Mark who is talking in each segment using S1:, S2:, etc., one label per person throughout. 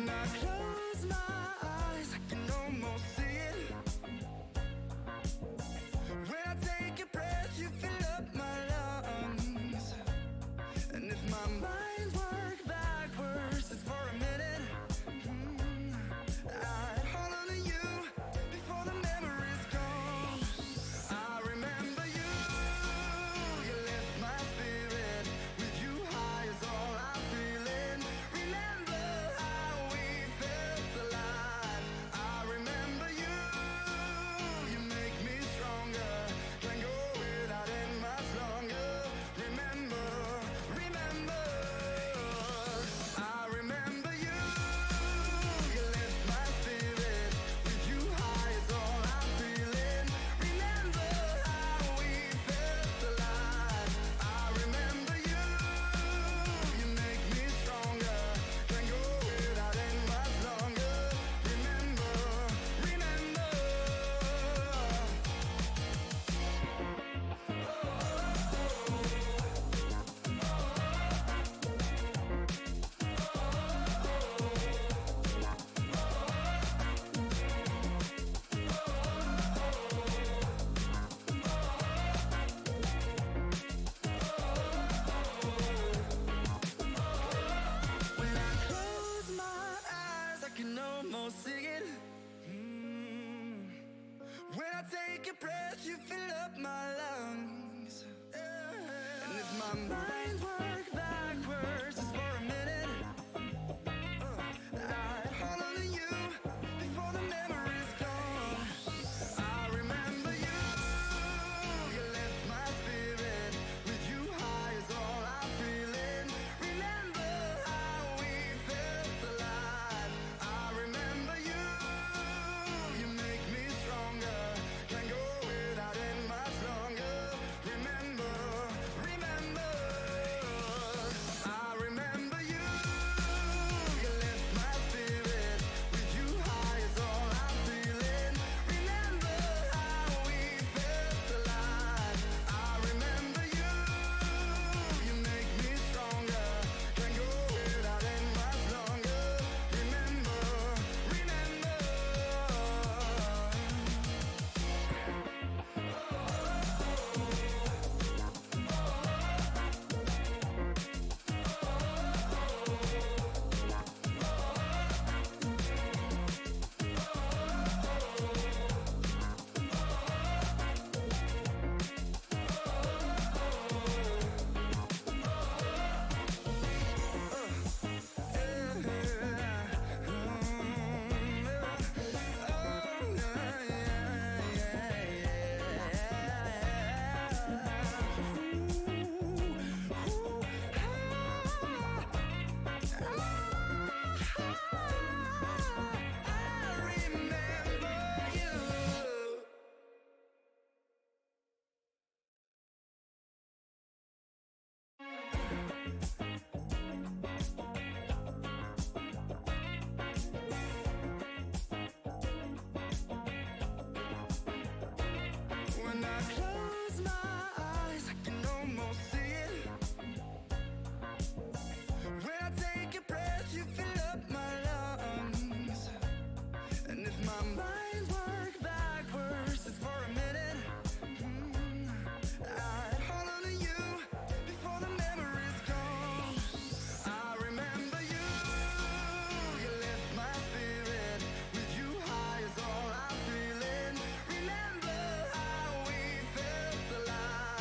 S1: When I close my eyes, I can almost see it. When I take a breath, you fill up my lungs. And if my mind worked backwards just for a minute, I'd hold on to you before the memory's gone. I remember you, you lift my spirit. With you high is all I'm feeling. Remember how we felt alive. I remember you, you make me stronger. Can't go without it much longer. Remember, remember, I remember you, you lift my spirit. With you high is all I'm feeling. Remember how we felt alive. I remember you, you make me stronger. Can't go without it much longer. Remember, remember. When I close my eyes, I can almost see it. When I take a breath, you fill up my lungs. And if my mind worked backwards just for a minute, I'd hold on to you before the memory's gone. I remember you, you lift my spirit. With you high is all I'm feeling. Remember how we felt alive. I remember you, you make me stronger. Can't go without it much longer. Remember, remember, I remember you, you lift my spirit. With you high is all I'm feeling. Remember how we felt alive. I remember you, you make me stronger. Can't go without it much longer. Remember, remember. When I close my eyes, I can almost see it. When I take a breath, you fill up my lungs. And if my mind worked backwards just for a minute, I'd hold on to you before the memory's gone. I remember you, you lift my spirit. With you high is all I'm feeling. Remember how we felt alive.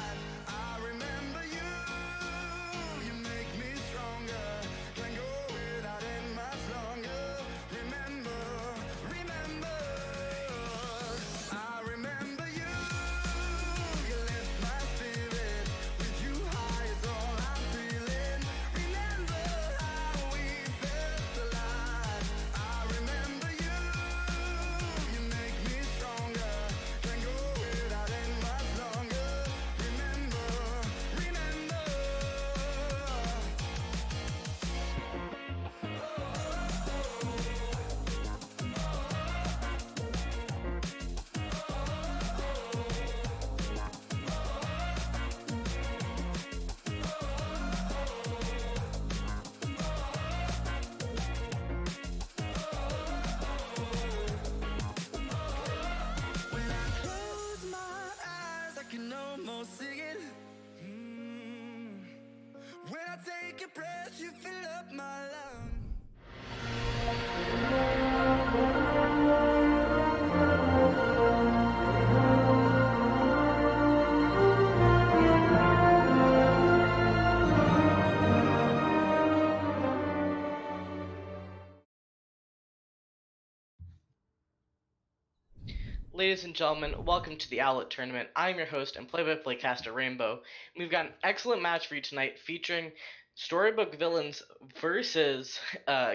S2: Ladies and gentlemen, welcome to the Owlet tournament. I'm your host and play-by-play caster Rainbow. We've got an excellent match for you tonight featuring Storybook villains versus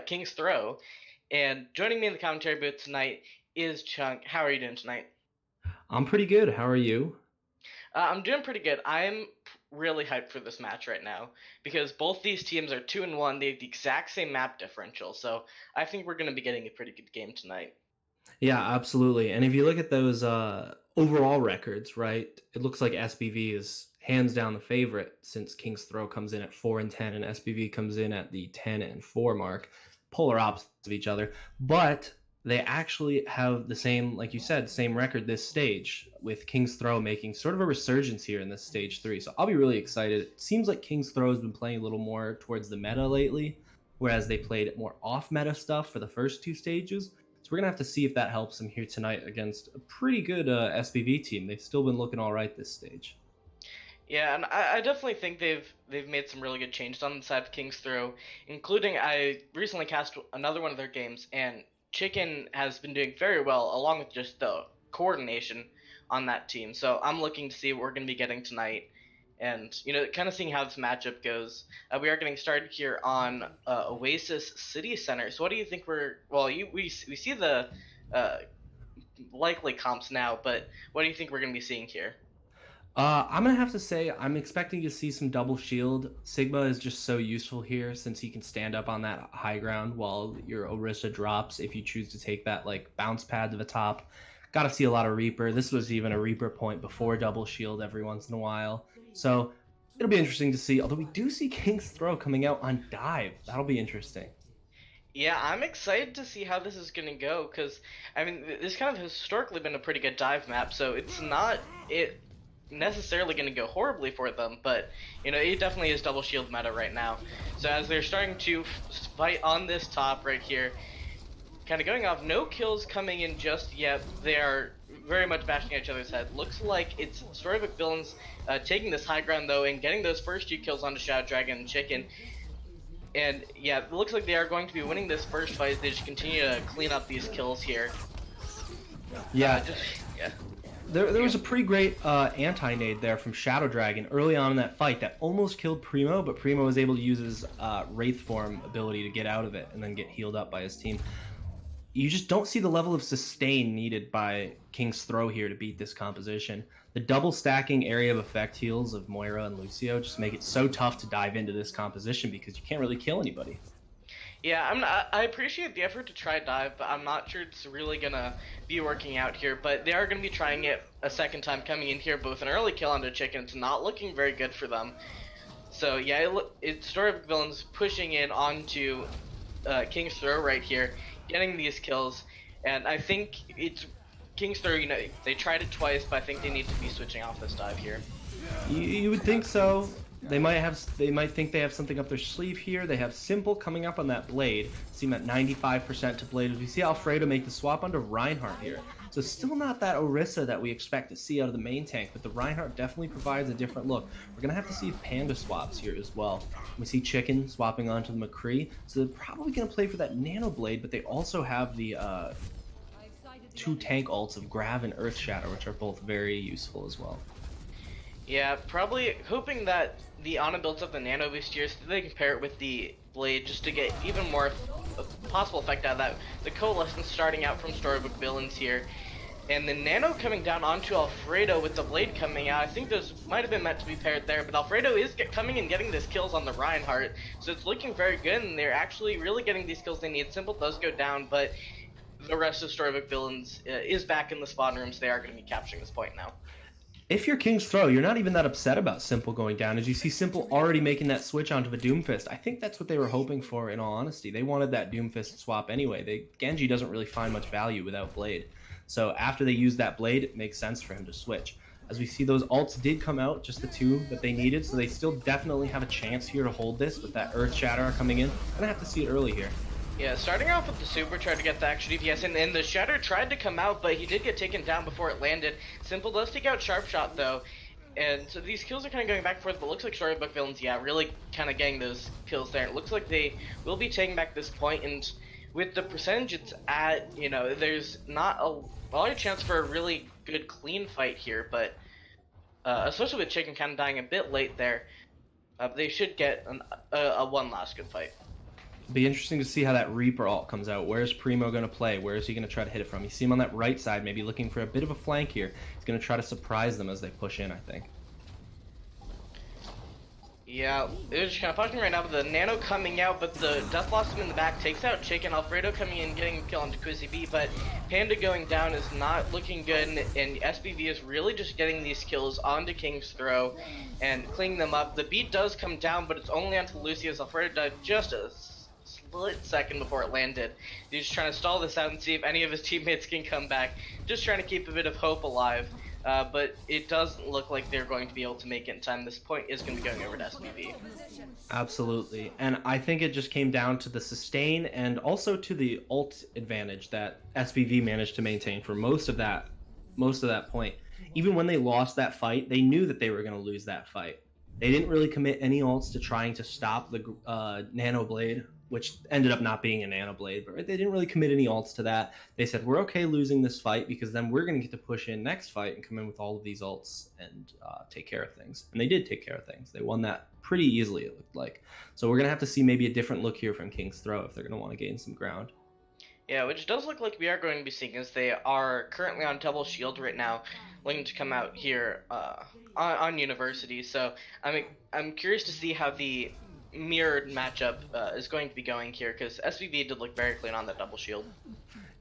S2: King's Throw. And joining me in the commentary booth tonight is Chunk. How are you doing tonight?
S3: I'm pretty good. How are you?
S2: I'm doing pretty good. I'm really hyped for this match right now because both these teams are 2-1. They have the exact same map differential, so I think we're going to be getting a pretty good game tonight.
S3: Yeah, absolutely. And if you look at those overall records, right, it looks like SBV is hands down the favorite since King's Throw comes in at 4-10 and SBV comes in at the 10-4 mark, polar opposites of each other. But they actually have the same, like you said, same record this stage, with King's Throw making sort of a resurgence here in this stage 3. So I'll be really excited. It seems like King's Throw has been playing a little more towards the meta lately, whereas they played more off meta stuff for the first two stages. So we're going to have to see if that helps them here tonight against a pretty good SBV team. They've still been looking all right this stage.
S2: Yeah, and I definitely think they've made some really good changes on the side of King's Throw, including I recently cast another one of their games, and Chicken has been doing very well, along with just the coordination on that team. So I'm looking to see what we're going to be getting tonight, and kind of seeing how this matchup goes. We are getting started here on Oasis City Center. So what do you think we see the uh, likely comps now, but what do you think we're going to be seeing here?
S3: I'm going to have to say I'm expecting to see some double shield. Sigma is just so useful here since he can stand up on that high ground while your Orisa drops if you choose to take that like bounce pad to the top. Got to see a lot of Reaper. This was even a Reaper point before double shield every once in a while. So it'll be interesting to see. Although we do see King's Throw coming out on dive. That'll be interesting.
S2: Yeah, I'm excited to see how this is going to go because I mean this kind of historically been a pretty good dive map, so it's not it necessarily going to go horribly for them, but it definitely is double shield meta right now. So as they're starting to fight on this top right here, kind of going off, no kills coming in just yet. They are very much bashing each other's head. Looks like it's Storybook villains taking this high ground though and getting those first two kills onto Shadow Dragon and Chicken. And yeah, it looks like they are going to be winning this first fight as they just continue to clean up these kills here.
S3: Yeah.
S2: Yeah.
S3: There was a pretty great anti-nade there from Shadow Dragon early on in that fight that almost killed Primo, but Primo was able to use his Wraith form ability to get out of it and then get healed up by his team. You just don't see the level of sustain needed by King's Throw here to beat this composition. The double stacking area of effect heals of Moira and Lucio just make it so tough to dive into this composition because you can't really kill anybody.
S2: Yeah, I appreciate the effort to try dive, but I'm not sure it's really gonna be working out here. But they are gonna be trying it a second time, coming in here, both an early kill onto Chicken. It's not looking very good for them. So yeah, it's Storybook villains pushing in onto King's Throw right here, getting these kills, and I think it's King's Throw. They tried it twice, but I think they need to be switching off this dive here.
S3: You would think so. They might think they have something up their sleeve here. They have Simple coming up on that Blade. See him at 95% to Blade. As we see Alfredo make the swap onto Reinhardt here. So still not that Orisa that we expect to see out of the main tank, but the Reinhardt definitely provides a different look. We're going to have to see if Panda swaps here as well. We see Chicken swapping onto the McCree. So they're probably going to play for that Nano Blade, but they also have the two tank ults of Grav and Earth Shadow, which are both very useful as well.
S2: Yeah, probably hoping that the Ana builds up the Nano Boost here so they can pair it with the Blade just to get even more possible effect out of that. The Coalescence starting out from Storybook villains here. And the Nano coming down onto Alfredo with the Blade coming out. I think those might have been meant to be paired there, but Alfredo is coming and getting these kills on the Reinhardt. So it's looking very good, and they're actually really getting these kills they need. Simple does go down, but the rest of Storybook villains is back in the spawn rooms. They are going to be capturing this point now.
S3: If you're King's Throw, you're not even that upset about Simple going down, as you see Simple already making that switch onto the Doomfist. I think that's what they were hoping for, in all honesty. They wanted that Doomfist swap anyway. Genji doesn't really find much value without Blade. So after they use that Blade, it makes sense for him to switch. As we see, those ults did come out, just the two that they needed, so they still definitely have a chance here to hold this with that Earth Shatter coming in. Gonna have to see it early here.
S2: Yeah, starting off with the super, tried to get the extra DPS, and the Shatter tried to come out, but he did get taken down before it landed. Simple does take out Sharp Shot, though, and so these kills are kind of going back and forth, but it looks like Storybook villains, yeah, really kind of getting those kills there. It looks like they will be taking back this point, and with the percentage it's at, you know, there's not a lot of chance for a really good clean fight here, but especially with Chicken kind of dying a bit late there, they should get a one last good fight.
S3: Be interesting to see how that Reaper ult comes out. Where's Primo going to play? Where is he going to try to hit it from? You see him on that right side, maybe looking for a bit of a flank here. He's going to try to surprise them as they push in, I think.
S2: Yeah, it was just kind of fucking right now with the Nano coming out, but the Death Blossom in the back takes out Chicken. Alfredo coming in, getting a kill onto Quizzy B, but Panda going down is not looking good, and SBV is really just getting these kills onto King's Throw and cleaning them up. The beat does come down, but it's only onto Lucius. Alfredo died just a split second before it landed. He's just trying to stall this out and see if any of his teammates can come back, just trying to keep a bit of hope alive. But it doesn't look like they're going to be able to make it in time. This point is going to be going over to SBV.
S3: Absolutely. And I think it just came down to the sustain and also to the ult advantage that SBV managed to maintain for most of that point. Even when they lost that fight, they knew that they were going to lose that fight. They didn't really commit any ults to trying to stop the Nano Blade, which ended up not being a Nano Blade, but they didn't really commit any ults to that. They said, we're okay losing this fight because then we're going to get to push in next fight and come in with all of these ults and take care of things. And they did take care of things. They won that pretty easily, it looked like. So we're going to have to see maybe a different look here from King's Throw if they're going to want to gain some ground. Yeah,
S2: which does look like we are going to be seeing, as they are currently on double shield right now, looking to come out here on University. So I'm curious to see how the mirrored matchup is going to be going here, because SVV did look very clean on that double shield.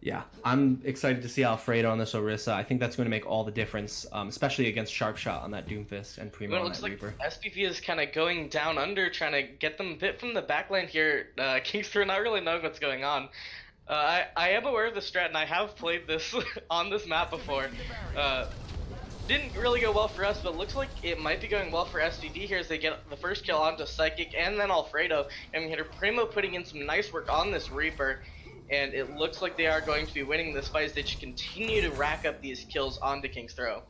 S3: Yeah, I'm excited to see Alfredo on this Orisa. I think that's going to make all the difference, especially against Sharpshot on that Doomfist and Primo on that Reaper.
S2: It looks like SPV is kind of going down under, trying to get them a bit from the backline here. King's Throw not really knowing what's going on. I am aware of the strat, and I have played this on this map before. Didn't really go well for us, but looks like it might be going well for SVD here as they get the first kill onto Psychic and then Alfredo. And we hit Primo putting in some nice work on this Reaper, and it looks like they are going to be winning this fight as they just continue to rack up these kills onto King's Throw.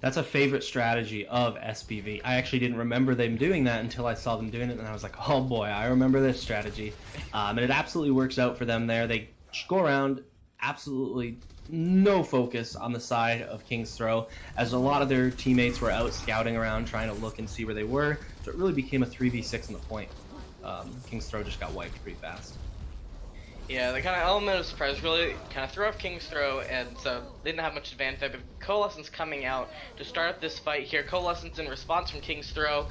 S3: That's a favorite strategy of SPV. I actually didn't remember them doing that until I saw them doing it, and I was like, oh boy, I remember this strategy. And it absolutely works out for them there. They go around, absolutely no focus on the side of King's Throw, as a lot of their teammates were out scouting around trying to look and see where they were, so it really became a 3v6 on the point. King's Throw just got wiped pretty fast.
S2: Yeah, the kind of element of surprise really kind of threw off King's Throw, and so they didn't have much advantage there, but Coalescence coming out to start up this fight here. Coalescence in response from King's Throw.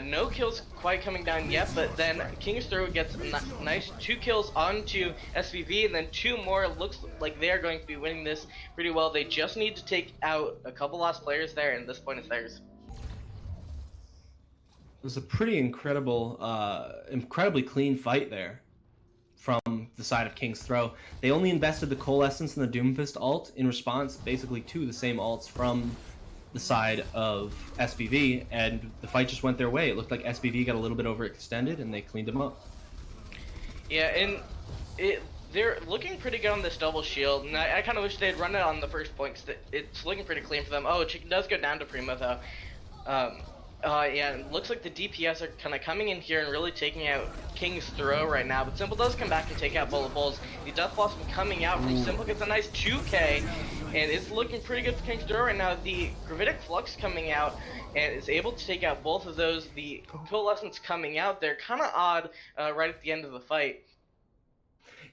S2: No kills quite coming down yet, but then King's Throw gets a nice 2 kills onto SVV, and then 2 more. Looks like they are going to be winning this pretty well. They just need to take out a couple last players there, and this point is theirs.
S3: It was a pretty incredibly clean fight there from the side of King's Throw. They only invested the Coalescence and the Doomfist ult in response basically to the same ults from the side of SBV, and the fight just went their way. It looked like SBV got a little bit overextended, and they cleaned them up.
S2: Yeah, and they're looking pretty good on this double shield, and I kind of wish they'd run it on the first point, because it's looking pretty clean for them. Oh, Chicken does go down to Primo, though. Yeah, it looks like the DPS are kind of coming in here and really taking out King's Throw right now, but Simple does come back and take out Bullet Bulls. The Death Blossom coming out from Simple gets a nice 2k, and it's looking pretty good for King's Throw right now. The Gravitic Flux coming out and is able to take out both of those. The Coalescence coming out, they're kind of odd right at the end of the fight.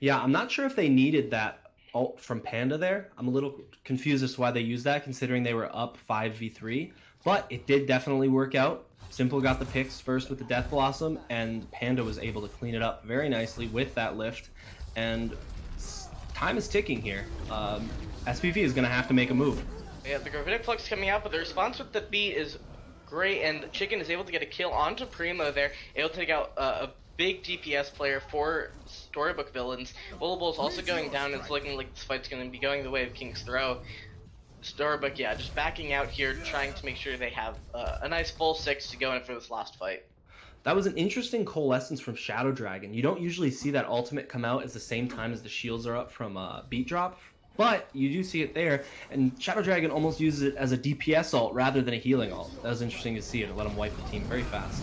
S3: Yeah, I'm not sure if they needed that ult from Panda there. I'm a little confused as to why they used that, considering they were up 5v3. But it did definitely work out. Simple got the picks first with the Death Blossom, and Panda was able to clean it up very nicely with that lift. And time is ticking here. SPV is going to have to make a move.
S2: Yeah, the Gravitic Flux coming out, but the response with the beat is great, and Chicken is able to get a kill onto Primo there, able to take out a big DPS player for Storybook villains. Bull's also going down, and it's looking like this fight's going to be going the way of King's Throw. Storybook, yeah, just backing out here, trying to make sure they have a nice full 6 to go in for this last fight.
S3: That was an interesting Coalescence from Shadow Dragon. You don't usually see that ultimate come out at the same time as the shields are up from Beat Drop, but you do see it there, and Shadow Dragon almost uses it as a DPS ult rather than a healing ult. That was interesting to see it. It let him wipe the team very fast.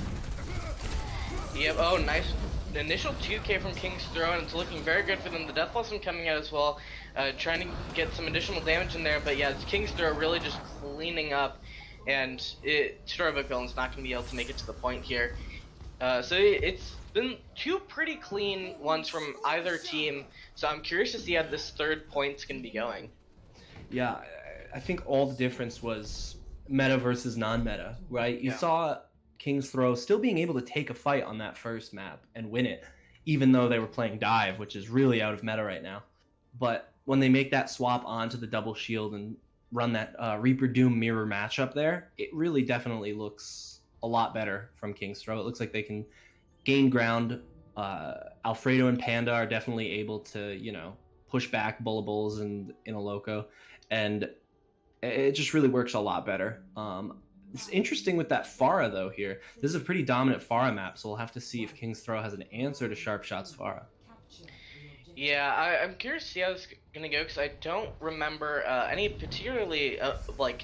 S2: Yep, oh, nice initial 2K from King's Throw, and it's looking very good for them. The Death Blossom coming out as well, trying to get some additional damage in there. But yeah, it's King's Throw really just cleaning up, and StoryBook Villain's not going to be able to make it to the point here. So it's been two pretty clean ones from either team. So I'm curious to see how this third point's going to be going.
S3: Yeah, I think all the difference was meta versus non-meta, right? You saw King's Throw still being able to take a fight on that first map and win it, even though they were playing dive, which is really out of meta right now. But when they make that swap onto the double shield and run that Reaper Doom mirror matchup there, it really definitely looks a lot better from King's Throw. It looks like they can gain ground. Alfredo and Panda are definitely able to, push back Bulls and Inaloco, and it just really works a lot better. It's interesting with that Pharah, though, here. This is a pretty dominant Pharah map, so we'll have to see if King's Throw has an answer to Sharpshot's Pharah.
S2: Yeah, I'm curious to see how this is going to go, because I don't remember any particularly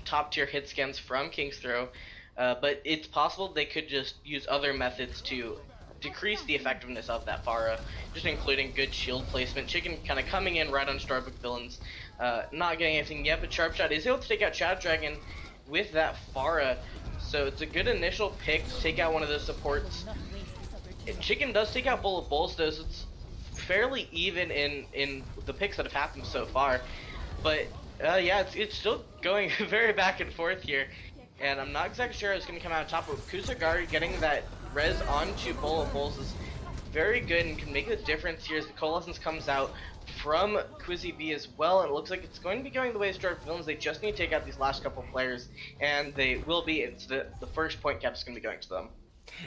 S2: top-tier hit scans from King's Throw, but it's possible they could just use other methods to decrease the effectiveness of that Pharah, just including good shield placement. Chicken kind of coming in right on StoryBook Villains, not getting anything yet, but Sharpshot is able to take out Shadow Dragon with that Pharah, so it's a good initial pick to take out one of those supports. Chicken does take out Bulls though, so it's fairly even in the picks that have happened so far, but yeah, it's still going very back and forth here, and I'm not exactly sure who's going to come out on top. But Kusagari getting that res onto Bulls is very good and can make the difference here as the Coalescence comes out from Quizzy B as well, and it looks like it's going to be going the way of StoryBook Villains. They just need to take out these last couple players, and they will be. It's the first point cap is going to be going to them.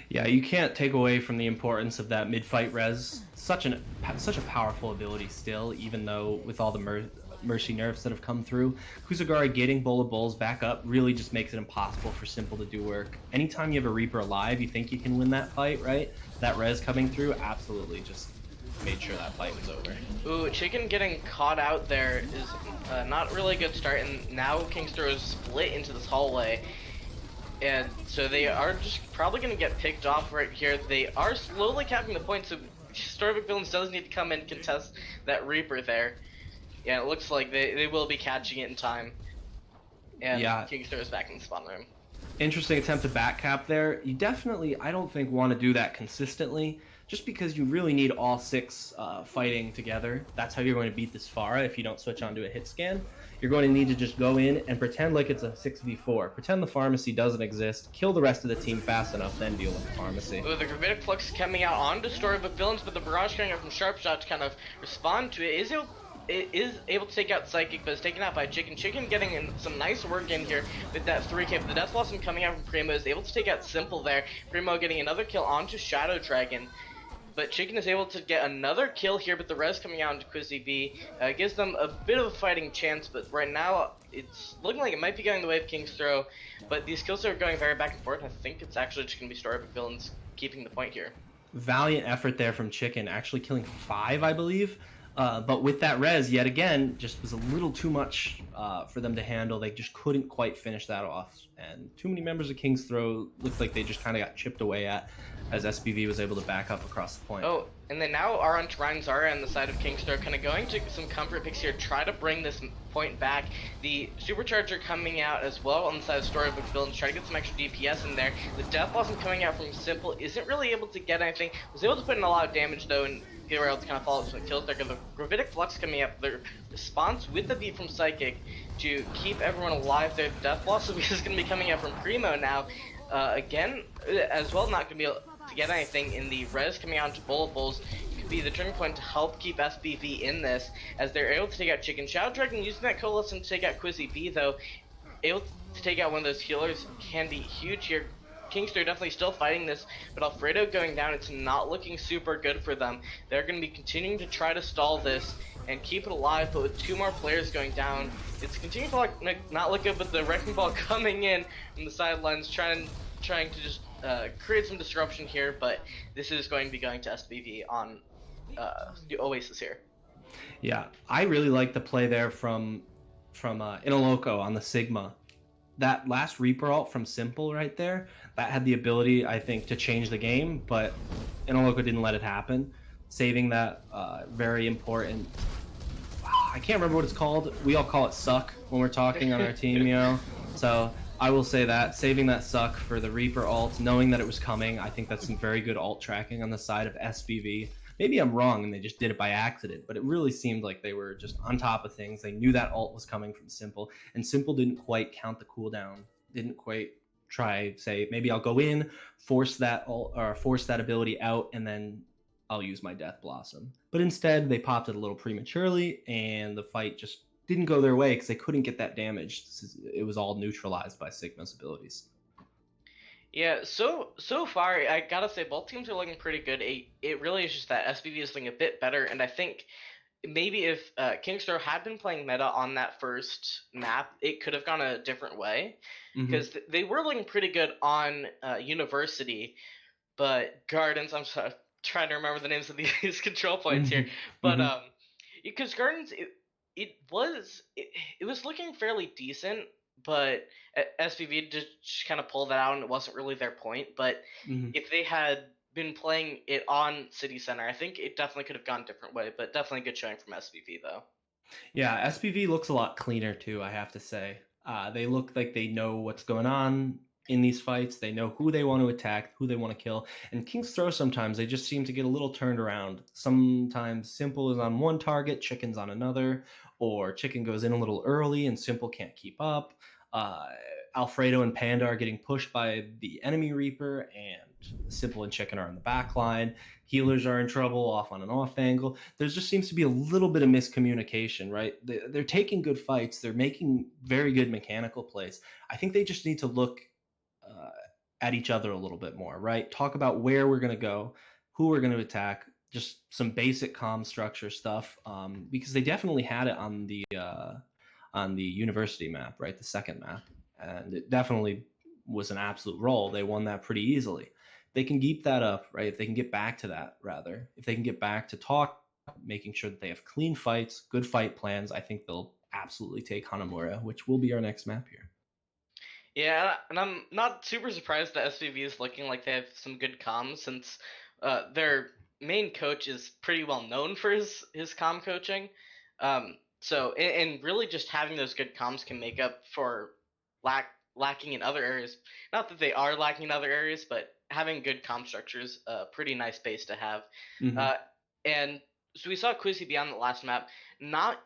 S3: Yeah, you can't take away from the importance of that mid-fight res. Such a powerful ability still, even though with all the mercy nerfs that have come through. Kusagari getting Bulls back up really just makes it impossible for Simple to do work. Anytime you have a Reaper alive, you think you can win that fight, right? That res coming through absolutely just made sure that fight was over.
S2: Ooh, Chicken getting caught out there is not really a good start, and now King's Throw is split into this hallway. And so they are just probably going to get picked off right here. They are slowly capping the point, so StoryBook Villains does need to come in and contest that Reaper there. Yeah, it looks like they will be catching it in time. And yeah. King's Throw is back in the spawn room.
S3: Interesting attempt to back cap there. You definitely, I don't think, want to do that consistently, just because you really need all six fighting together. That's how you're going to beat this Pharah if you don't switch onto a hit scan. You're going to need to just go in and pretend like it's a 6v4. Pretend the pharmacy doesn't exist, kill the rest of the team fast enough, then deal with the pharmacy.
S2: Ooh, the Gravitic Flux coming out onto StoryBook Villains, but the Barrage coming out from Sharpshot to kind of respond to it. It is able to take out Psychic, but it's taken out by Chicken. Chicken getting in some nice work in here with that 3K. But the Death Blossom coming out from Primo is able to take out Simple there. Primo getting another kill onto Shadow Dragon. But Chicken is able to get another kill here, but the res coming out into Quizzy B gives them a bit of a fighting chance, but right now it's looking like it might be going the way of King's Throw, but these kills are going very back and forth. I think it's actually just going to be StoryBook Villains keeping the point here.
S3: Valiant effort there from Chicken, actually killing 5, I believe. But with that res, yet again, just was a little too much for them to handle. They just couldn't quite finish that off. And too many members of King's Throw looked like they just kind of got chipped away at as SBV was able to back up across the point.
S2: Oh, and then now are on to Ryan Zara on the side of King's Throw, kind of going to some comfort picks here, try to bring this point back. The Supercharger coming out as well on the side of StoryBook Villains, try to get some extra DPS in there. The Death Blossom coming out from Simple isn't really able to get anything. Was able to put in a lot of damage though, and they were able to kind of follow up some kills there. The Gravitic Flux coming up, their response with the beat from Psychic to keep everyone alive there. Death Blossom is going to be coming out from Primo now. Again, as well, not going to be able to get anything in the res coming out to Bulls. Could be the turning point to help keep SBV in this, as they're able to take out Chicken. Shadow Dragon using that Coalescence to take out Quizzy B though, able to take out one of those healers can be huge here. King's Throw definitely still fighting this, but Alfredo going down, it's not looking super good for them. They're going to be continuing to try to stall this and keep it alive, but with 2 more players going down, it's continuing to not look good, but the Wrecking Ball coming in from the sidelines, trying to just create some disruption here, but this is going to be going to SBV on the Oasis here.
S3: Yeah, I really like the play there from Inaloco on the Sigma. that last Reaper ult from Simple right there, that had the ability, I think, to change the game, but Inaloco didn't let it happen, saving that very important. I can't remember what it's called. We all call it suck when we're talking on our team, you know? So I will say that, saving that suck for the Reaper ult, knowing that it was coming, I think that's some very good ult tracking on the side of SBV. Maybe I'm wrong and they just did it by accident, but it really seemed like they were just on top of things. They knew that ult was coming from Simple, and Simple didn't quite count the cooldown, didn't quite try, say, maybe I'll go in, force that ult, or force that ability out, and then I'll use my Death Blossom. But instead, they popped it a little prematurely, and the fight just didn't go their way because they couldn't get that damage. It was all neutralized by Sigma's abilities.
S2: Yeah, so far, I gotta say, both teams are looking pretty good. It really is just that SBV is looking a bit better, and I think maybe if Kingstro had been playing meta on that first map, it could have gone a different way, because they were looking pretty good on University, but Gardens, I'm sorry, trying to remember the names of these control points here, but because Gardens, it was looking fairly decent, but SPV just kind of pulled that out, and it wasn't really their point. But if they had been playing it on City Center, I think it definitely could have gone a different way. But definitely good showing from SPV though.
S3: Yeah, SPV looks a lot cleaner too, I have to say. They look like they know what's going on in these fights. They know who they want to attack, who they want to kill. And King's Throw, sometimes they just seem to get a little turned around. Sometimes Simple is on one target, Chicken's on another, or Chicken goes in a little early and Simple can't keep up. Alfredo and Panda are getting pushed by the enemy Reaper, and Simple and Chicken are in the back line. Healers are in trouble off on an off angle. There just seems to be a little bit of miscommunication, right? They're taking good fights. They're making very good mechanical plays. I think they just need to look at each other a little bit more, right? Talk about where we're going to go, who we're going to attack, just some basic comm structure stuff, because they definitely had it on the university map, right? The second map. And it definitely was an absolute roll. They won that pretty easily. They can keep that up, right? If they can get back to that, rather, if they can get back to talk, making sure that they have clean fights, good fight plans, I think they'll absolutely take Hanamura, which will be our next map here.
S2: Yeah, and I'm not super surprised that SVV is looking like they have some good comms, since their main coach is pretty well known for his comm coaching. So and really just having those good comms can make up for lacking in other areas. Not that they are lacking in other areas, but having good comm structure is a pretty nice base to have. Uh, and so we saw Quizzy be on the last map, not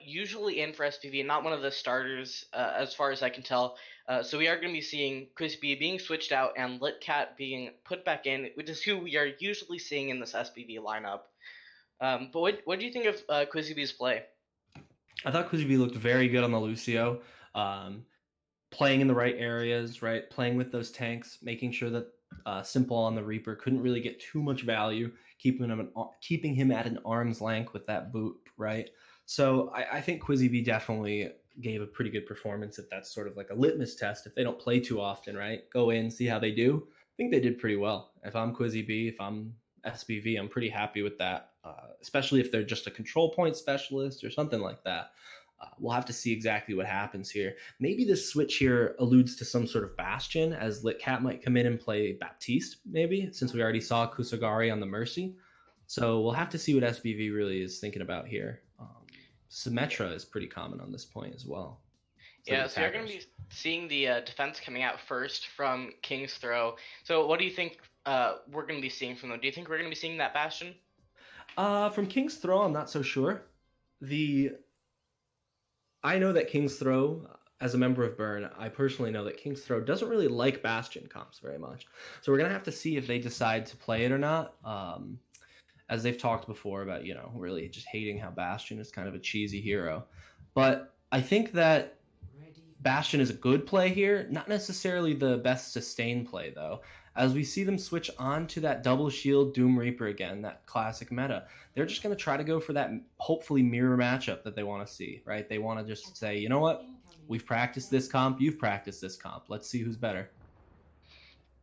S2: usually in for SPV, not one of the starters as far as I can tell. So we are going to be seeing Quizby being switched out and Litcat being put back in, which is who we are usually seeing in this SPV lineup. But what do you think of Quizby's play?
S3: I thought Quizzy looked very good on the Lucio. Playing in the right areas, right? Playing with those tanks, making sure that Simple on the Reaper couldn't really get too much value, keeping him at an arm's length with that boot, right? So I think Quizzy B definitely gave a pretty good performance if that's sort of like a litmus test. If they don't play too often, right? Go in, see how they do. I think they did pretty well. If I'm Quizzy B, if I'm SBV, I'm pretty happy with that, especially if they're just a control point specialist or something like that. We'll have to see exactly what happens here. Maybe this switch here alludes to some sort of Bastion, as Litcat might come in and play Baptiste, maybe, since we already saw Kusagari on the Mercy. So we'll have to see what SBV really is thinking about here. Symmetra is pretty common on this point as well.
S2: Yeah, so you're going to be seeing the defense coming out first from King's Throw. So what do you think we're going to be seeing from them? Do you think we're going to be seeing that Bastion?
S3: From King's Throw, I'm not so sure. I know that King's Throw, as a member of Burn, I personally know that King's Throw doesn't really like Bastion comps very much. So we're going to have to see if they decide to play it or not. As they've talked before about, really just hating how Bastion is kind of a cheesy hero. But I think that Bastion is a good play here, not necessarily the best sustained play, though. As we see them switch on to that double shield Doom Reaper again, that classic meta, they're just going to try to go for that hopefully mirror matchup that they want to see, right? They want to just say, you know what? We've practiced this comp, you've practiced this comp. Let's see who's better.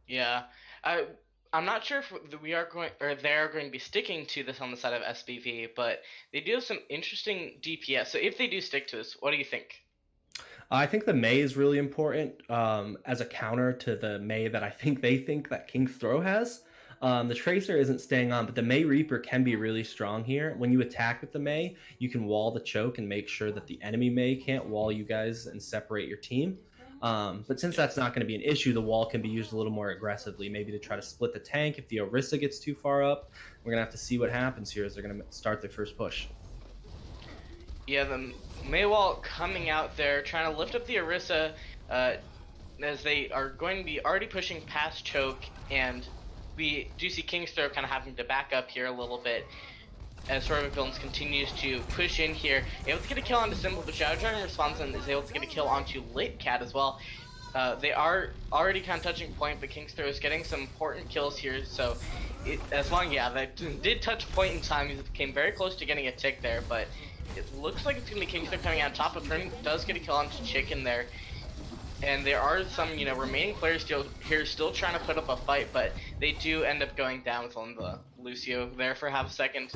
S2: Yeah. I'm not sure if we are going, or they're going to be sticking to this on the side of SBV, but they do have some interesting DPS. So if they do stick to this, what do you think?
S3: I think the May is really important as a counter to the May that I think they think that King's Throw has. The Tracer isn't staying on, but the May Reaper can be really strong here. When you attack with the May, you can wall the choke and make sure that the enemy May can't wall you guys and separate your team. But since
S2: Yeah.
S3: that's not going to be an issue, the wall can be used a little more aggressively, maybe to try to split the tank if the Orisa gets too far up. We're going to have to see what happens here as they're going to start their first push.
S2: Yeah, the Maywall coming out there, trying to lift up the Orisa, as they are going to be already pushing past choke, and we do see King's Throw kind of having to back up here a little bit as StoryBook Villains continues to push in here. Able to get a kill onto Simple, but Shadow Dragon responds and is able to get a kill onto Lit Cat as well. They are already kind of touching point, but King's Throw is getting some important kills here, so they did touch point in time. He came very close to getting a tick there, but it looks like it's going to be King's Throw coming out top of him. Does get a kill onto Chicken there. And there are some, remaining players still trying to put up a fight, but they do end up going down with on the Lucio there for half a second.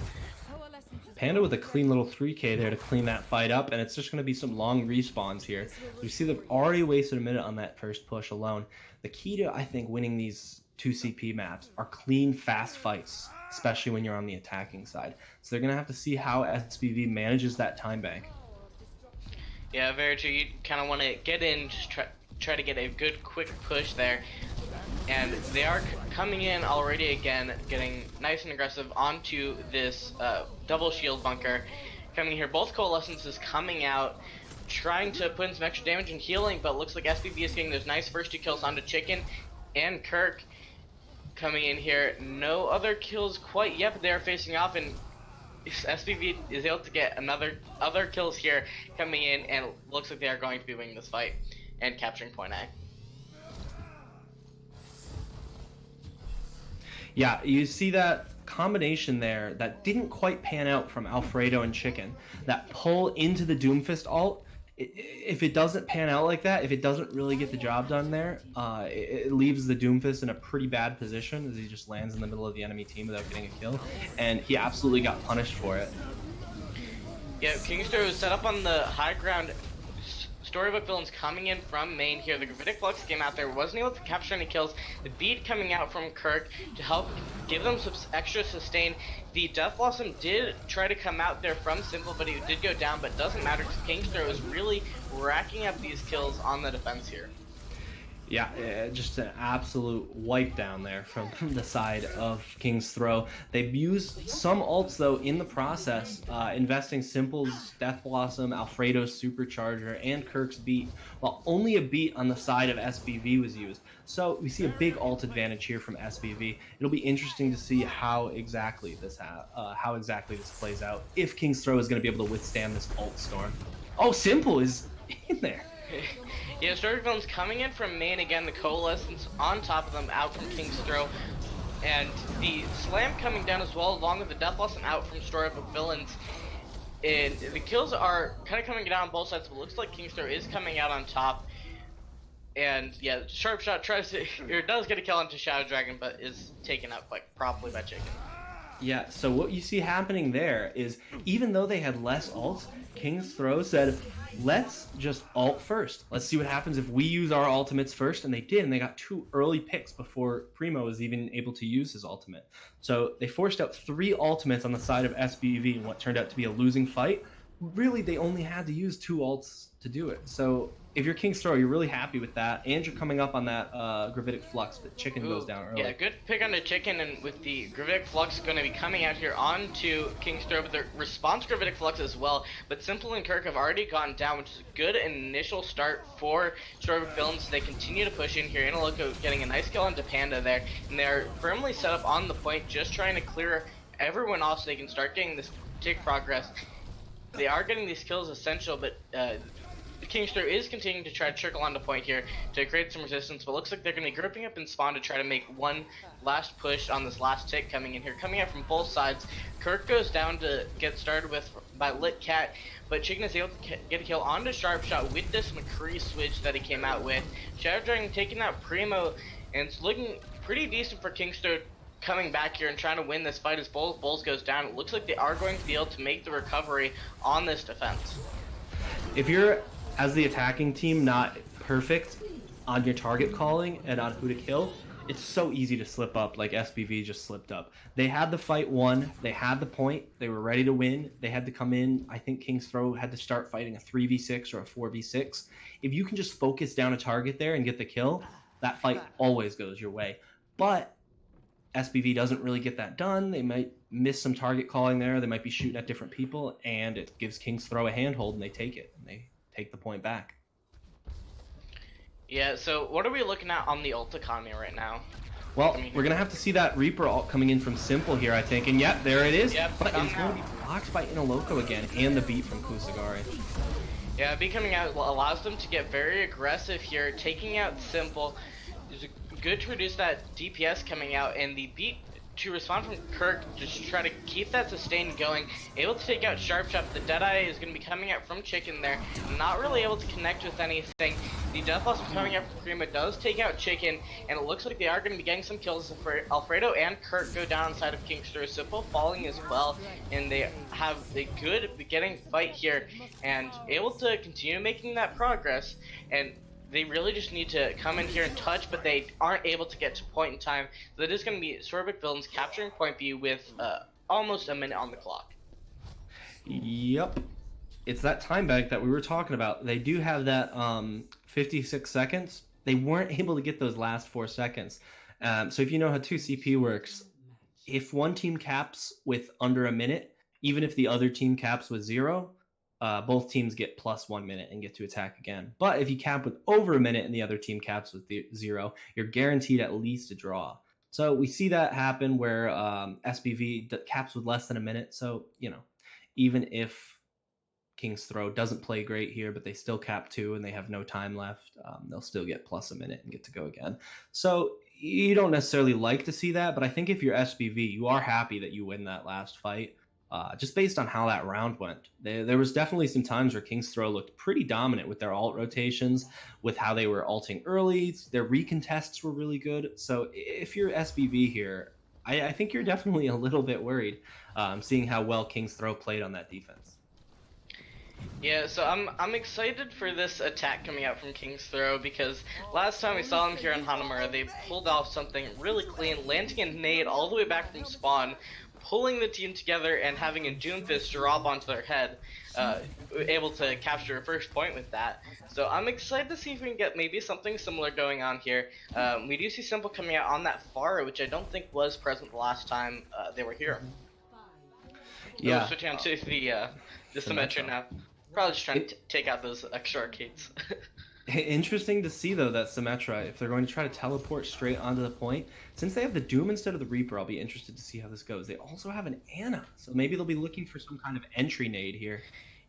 S3: Panda with a clean little 3k there to clean that fight up, and it's just going to be some long respawns here. You see they've already wasted a minute on that first push alone. The key to, I think, winning these 2 CP maps are clean, fast fights, especially when you're on the attacking side. So they're going to have to see how SBV manages that time bank.
S2: Yeah, very true. You kind of want to get in, just try to get a good, quick push there. And they are coming in already again, getting nice and aggressive onto this double shield bunker. Coming here, both Coalescences coming out, trying to put in some extra damage and healing, but looks like SBV is getting those nice first 2 kills onto Chicken and Kirk. Coming in here, no other kills quite yet, but they are facing off, and SBV is able to get other kills here coming in, and it looks like they are going to be winning this fight and capturing point A.
S3: Yeah, you see that combination there that didn't quite pan out from Alfredo and Chicken. That pull into the Doomfist ult, if it doesn't pan out like that, if it doesn't really get the job done there, it leaves the Doomfist in a pretty bad position as he just lands in the middle of the enemy team without getting a kill, and he absolutely got punished for it.
S2: Yeah, King's Throw is set up on the high ground. StoryBook Villains coming in from main here. The Gravitic Flux came out there, wasn't able to capture any kills. The beat coming out from Kirk to help give them some extra sustain. The Death Blossom did try to come out there from Simple, but he did go down, but doesn't matter because King's Throw is really racking up these kills on the defense here.
S3: Yeah, just an absolute wipe down there from the side of King's Throw. They've used some ults, though, in the process, investing Simple's Death Blossom, Alfredo's Supercharger, and Kirk's Beat, while only a beat on the side of SBV was used. So we see a big ult advantage here from SBV. It'll be interesting to see how exactly this plays out, if King's Throw is going to be able to withstand this ult storm. Oh, Simple is in there.
S2: Yeah, StoryBook Villains coming in from main again, the Coalescence on top of them out from King's Throw, and the Slam coming down as well, along with the Death Blossom out from StoryBook Villains. And the kills are kind of coming down on both sides, but it looks like King's Throw is coming out on top. And yeah, Sharp Shot does get a kill onto Shadow Dragon, but is taken out quite properly by Chicken.
S3: Yeah, so what you see happening there is, even though they had less ults, King's Throw said, let's just ult first. Let's see what happens if we use our ultimates first. And they did, and they got 2 early picks before Primo was even able to use his ultimate. So they forced out 3 ultimates on the side of SBV in what turned out to be a losing fight. Really, they only had to use 2 ults to do it. So if you're King's Throw, you're really happy with that, and you're coming up on that Gravitic Flux, but Chicken goes down early.
S2: Yeah, good pick on the Chicken, and with the Gravitic Flux going to be coming out here onto King's Throw, but the response Gravitic Flux as well. But Simple and Kirk have already gone down, which is a good initial start for StoryBook Villains. They continue to push in here. Inaloco getting a nice kill onto Panda there, and they're firmly set up on the point, just trying to clear everyone off so they can start getting this tick progress. They are getting these kills essential, but King's Throw is continuing to try to trickle onto point here to create some resistance, but looks like they're going to be grouping up in spawn to try to make one last push on this last tick coming in here. Coming out from both sides, Kirk goes down to get started with by Lit Cat, but Chicken is able to get a kill onto Sharp Shot with this McCree switch that he came out with. Shadow Dragon taking out Primo, and it's looking pretty decent for King's Throw coming back here and trying to win this fight as both Bulls goes down. It looks like they are going to be able to make the recovery on this defense.
S3: If you're as the attacking team not perfect on your target calling and on who to kill, it's so easy to slip up like SBV just slipped up. They had the fight won, they had the point, they were ready to win, they had to come in. I think King's Throw had to start fighting a 3v6 or a 4v6. If you can just focus down a target there and get the kill, that fight always goes your way. But SBV doesn't really get that done. They might miss some target calling there, they might be shooting at different people, and it gives King's Throw a handhold and they take it, and they take the point back.
S2: Yeah, so what are we looking at on the ult economy right now?
S3: Well, we're going to have to see that Reaper ult coming in from Simple here, I think. And yep, there it is.
S2: Yep,
S3: but it's going to be blocked by Inaloco again, and the beat from Kusagari.
S2: Yeah, beat coming out allows them to get very aggressive here, taking out Simple. It's good to reduce that DPS coming out, and the beat to respond from Kirk, just try to keep that sustain going, able to take out Sharp Chop. The Deadeye is going to be coming out from Chicken there, not really able to connect with anything. The Death Loss coming out from Prima does take out Chicken, and it looks like they are going to be getting some kills. Alfredo and Kirk go down inside of Kingster, Simple falling as well, and they have a good beginning fight here, and able to continue making that progress, and they really just need to come in here and touch, but they aren't able to get to point in time. So it is going to be StoryBook Villains capturing point B with almost a minute on the clock.
S3: Yep. It's that time bank that we were talking about. They do have that 56 seconds. They weren't able to get those last 4 seconds. So if you know how 2CP works, if one team caps with under a minute, even if the other team caps with 0, both teams get plus 1 minute and get to attack again. But if you cap with over a minute and the other team caps with 0, you're guaranteed at least a draw. So we see that happen where SBV caps with less than a minute. So, you know, even if King's Throw doesn't play great here, but they still cap 2 and they have no time left, they'll still get plus a minute and get to go again. So you don't necessarily like to see that, but I think if you're SBV, you are happy that you win that last fight. Just based on how that round went. There was definitely some times where King's Throw looked pretty dominant with their ult rotations, with how they were ulting early. Their recontests were really good. So if you're SBV here, I think you're definitely a little bit worried, seeing how well King's Throw played on that defense.
S2: Yeah, so I'm excited for this attack coming out from King's Throw, because last time we saw them here on Hanamura, they pulled off something really clean, landing a nade all the way back from spawn, pulling the team together and having a Doomfist drop onto their head, able to capture a first point with that. So I'm excited to see if we can get maybe something similar going on here. We do see Simple coming out on that Pharah, which I don't think was present the last time they were here.
S3: Yeah.
S2: So switching on to the Symmetra now. Probably just trying to take out those extra arcades.
S3: Interesting to see, though, that Symmetra, if they're going to try to teleport straight onto the point, since they have the Doom instead of the Reaper, I'll be interested to see how this goes. They also have an Ana, so maybe they'll be looking for some kind of entry nade here.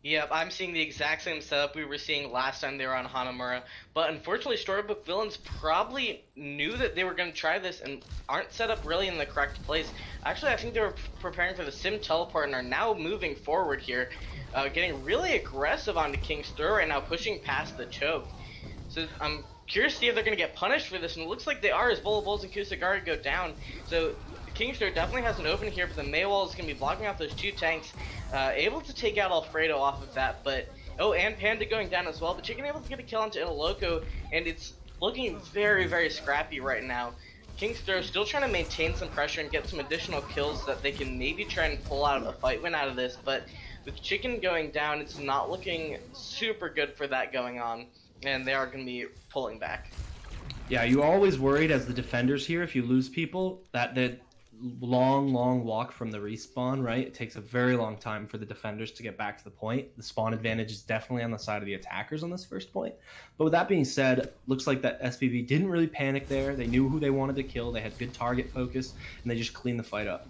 S2: Yep, I'm seeing the exact same setup we were seeing last time they were on Hanamura, but unfortunately StoryBook Villains probably knew that they were going to try this and aren't set up really in the correct place. Actually, I think they were preparing for the Sim Teleport and are now moving forward here, getting really aggressive onto King's Throw right now, pushing past the choke. So I'm curious to see if they're going to get punished for this, and it looks like they are as Bulls and Kusagari go down. So King's Throw definitely has an open here, but the Maywall is going to be blocking off those 2 tanks, able to take out Alfredo off of that, but and Panda going down as well, but Chicken able to get a kill onto Inaloco, and it's looking very, very scrappy right now. King's Throw still trying to maintain some pressure and get some additional kills that they can maybe try and pull out a fight win out of this, but with Chicken going down, it's not looking super good for that going on, and they are going to be pulling back.
S3: Yeah, you always worried as the defenders here, if you lose people, that the long walk from the respawn, right? It takes a very long time for the defenders to get back to the point. The spawn advantage is definitely on the side of the attackers on this first point. But with that being said, looks like that SPV didn't really panic there. They knew who they wanted to kill. They had good target focus, and they just cleaned the fight up.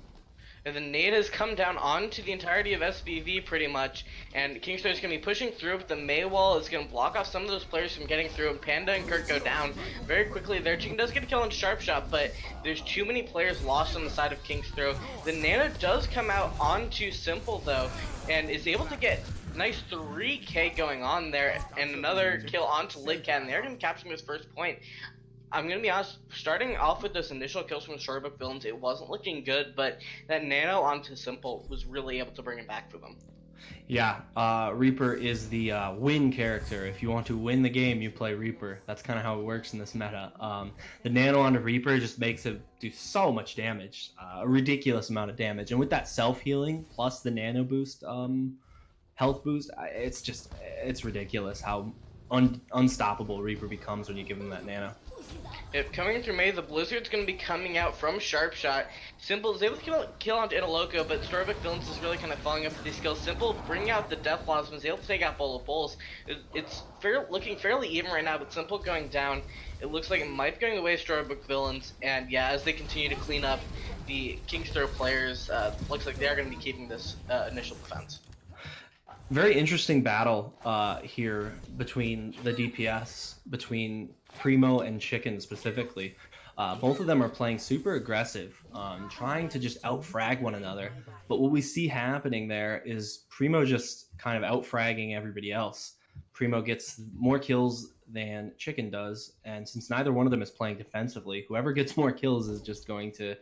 S2: And the nade has come down onto the entirety of SBV pretty much, and Kingstar is going to be pushing through, but the Maywall is going to block off some of those players from getting through, and Panda and Kurt go down very quickly there. Chicken does get a kill on Sharp Shot, but there's too many players lost on the side of King's-Throw. The Nana does come out onto Simple though, and is able to get nice 3k going on there, and another kill onto Lidcat, and they're going to capture his first point. I'm going to be honest, starting off with those initial kills from StoryBook Villains, it wasn't looking good, but that Nano onto Simple was really able to bring it back for them.
S3: Yeah, Reaper is the win character. If you want to win the game, you play Reaper. That's kind of how it works in this meta. The nano on the Reaper just makes it do so much damage, a ridiculous amount of damage. And with that self healing plus the nano boost, health boost, it's ridiculous how unstoppable Reaper becomes when you give him that nano.
S2: If coming through May, the Blizzard's going to be coming out from Sharp Shot. Simple is able to kill onto Italoco, but StoryBook Villains is really kind of following up with these skills. Simple bringing out the Death Blossom is able to take out Bola Bulls. It's looking fairly even right now, but Simple going down. It looks like it might be going the way of StoryBook Villains, and yeah, as they continue to clean up the King's Throw players, looks like they are going to be keeping this initial defense.
S3: Very interesting battle here between the DPS, between Primo and Chicken specifically. Both of them are playing super aggressive, trying to just outfrag one another. But what we see happening there is Primo just kind of outfragging everybody else. Primo gets more kills than Chicken does, and since neither one of them is playing defensively, whoever gets more kills is just going to